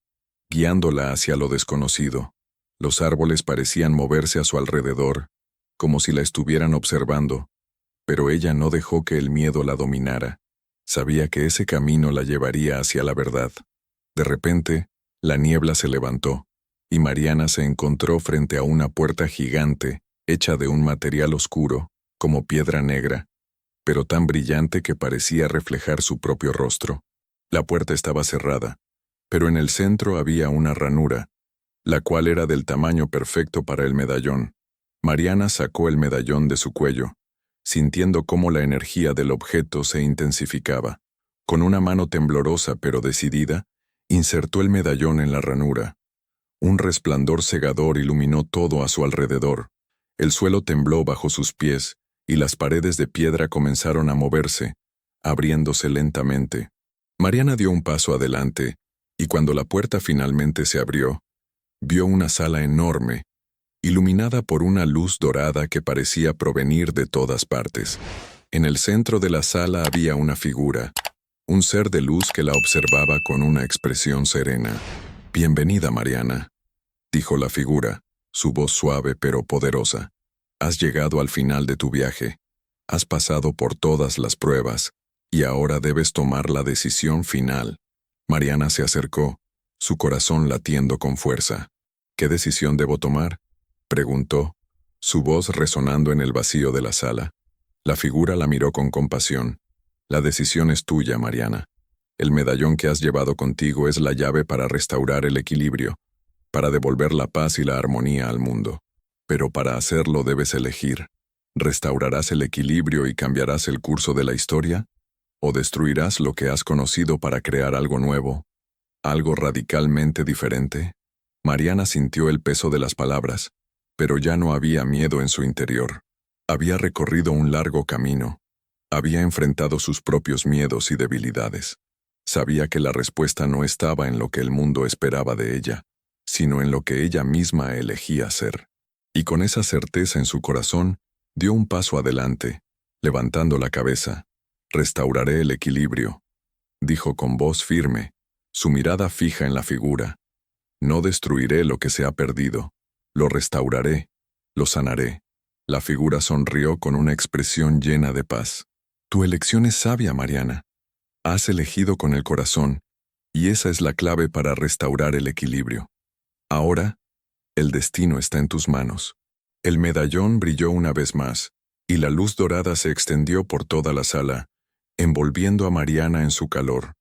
guiándola hacia lo desconocido. Los árboles parecían moverse a su alrededor, como si la estuvieran observando, pero ella no dejó que el miedo la dominara. Sabía que ese camino la llevaría hacia la verdad. De repente, la niebla se levantó, y Mariana se encontró frente a una puerta gigante, hecha de un material oscuro, como piedra negra, pero tan brillante que parecía reflejar su propio rostro. La puerta estaba cerrada, pero en el centro había una ranura, la cual era del tamaño perfecto para el medallón. Mariana sacó el medallón de su cuello, sintiendo cómo la energía del objeto se intensificaba. Con una mano temblorosa pero decidida, insertó el medallón en la ranura. Un resplandor cegador iluminó todo a su alrededor. El suelo tembló bajo sus pies, y las paredes de piedra comenzaron a moverse, abriéndose lentamente. Mariana dio un paso adelante, y cuando la puerta finalmente se abrió, vio una sala enorme, iluminada por una luz dorada que parecía provenir de todas partes. En el centro de la sala había una figura, un ser de luz que la observaba con una expresión serena. «Bienvenida, Mariana», dijo la figura, su voz suave pero poderosa. «Has llegado al final de tu viaje. Has pasado por todas las pruebas, y ahora debes tomar la decisión final». Mariana se acercó, su corazón latiendo con fuerza. «¿Qué decisión debo tomar?», preguntó, su voz resonando en el vacío de la sala. La figura la miró con compasión. «La decisión es tuya, Mariana. El medallón que has llevado contigo es la llave para restaurar el equilibrio, para devolver la paz y la armonía al mundo. Pero para hacerlo debes elegir. ¿Restaurarás el equilibrio y cambiarás el curso de la historia? ¿O destruirás lo que has conocido para crear algo nuevo, algo radicalmente diferente?» Mariana sintió el peso de las palabras, pero ya no había miedo en su interior. Había recorrido un largo camino. Había enfrentado sus propios miedos y debilidades. Sabía que la respuesta no estaba en lo que el mundo esperaba de ella, sino en lo que ella misma elegía ser. Y con esa certeza en su corazón, dio un paso adelante, levantando la cabeza. «Restauraré el equilibrio», dijo con voz firme, su mirada fija en la figura. «No destruiré lo que se ha perdido. Lo restauraré, lo sanaré». La figura sonrió con una expresión llena de paz. «Tu elección es sabia, Mariana. Has elegido con el corazón, y esa es la clave para restaurar el equilibrio. Ahora, el destino está en tus manos». El medallón brilló una vez más, y la luz dorada se extendió por toda la sala, envolviendo a Mariana en su calor.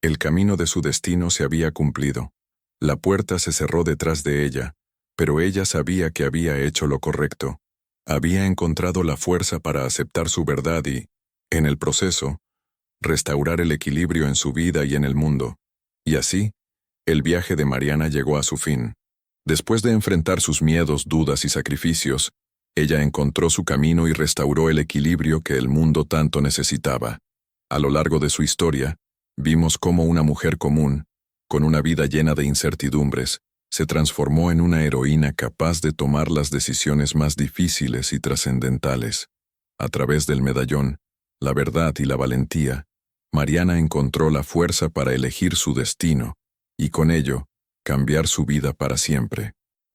El camino de su destino se había cumplido. La puerta se cerró detrás de ella, pero ella sabía que había hecho lo correcto. Había encontrado la fuerza para aceptar su verdad y, en el proceso, restaurar el equilibrio en su vida y en el mundo. Y así, el viaje de Mariana llegó a su fin. Después de enfrentar sus miedos, dudas y sacrificios, ella encontró su camino y restauró el equilibrio que el mundo tanto necesitaba. A lo largo de su historia, vimos cómo una mujer común, con una vida llena de incertidumbres, se transformó en una heroína capaz de tomar las decisiones más difíciles y trascendentales. A través del medallón, la verdad y la valentía, Mariana encontró la fuerza para elegir su destino, y con ello, cambiar su vida para siempre.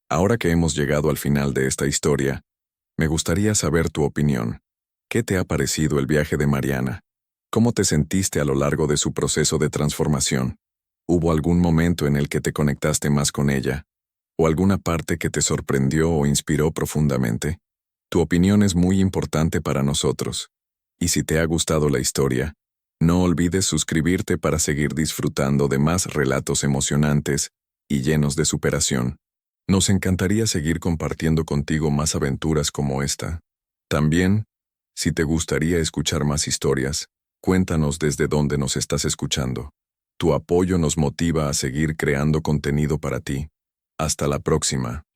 Ahora que hemos llegado al final de esta historia, me gustaría saber tu opinión. ¿Qué te ha parecido el viaje de Mariana? ¿Cómo te sentiste a lo largo de su proceso de transformación? ¿Hubo algún momento en el que te conectaste más con ella? ¿O alguna parte que te sorprendió o inspiró profundamente? Tu opinión es muy importante para nosotros. Y si te ha gustado la historia, No olvides suscribirte para seguir disfrutando de más relatos emocionantes y llenos de superación. Nos encantaría seguir compartiendo contigo más aventuras como esta. También, si te gustaría escuchar más historias, cuéntanos desde dónde nos estás escuchando. Tu apoyo nos motiva a seguir creando contenido para ti. Hasta la próxima.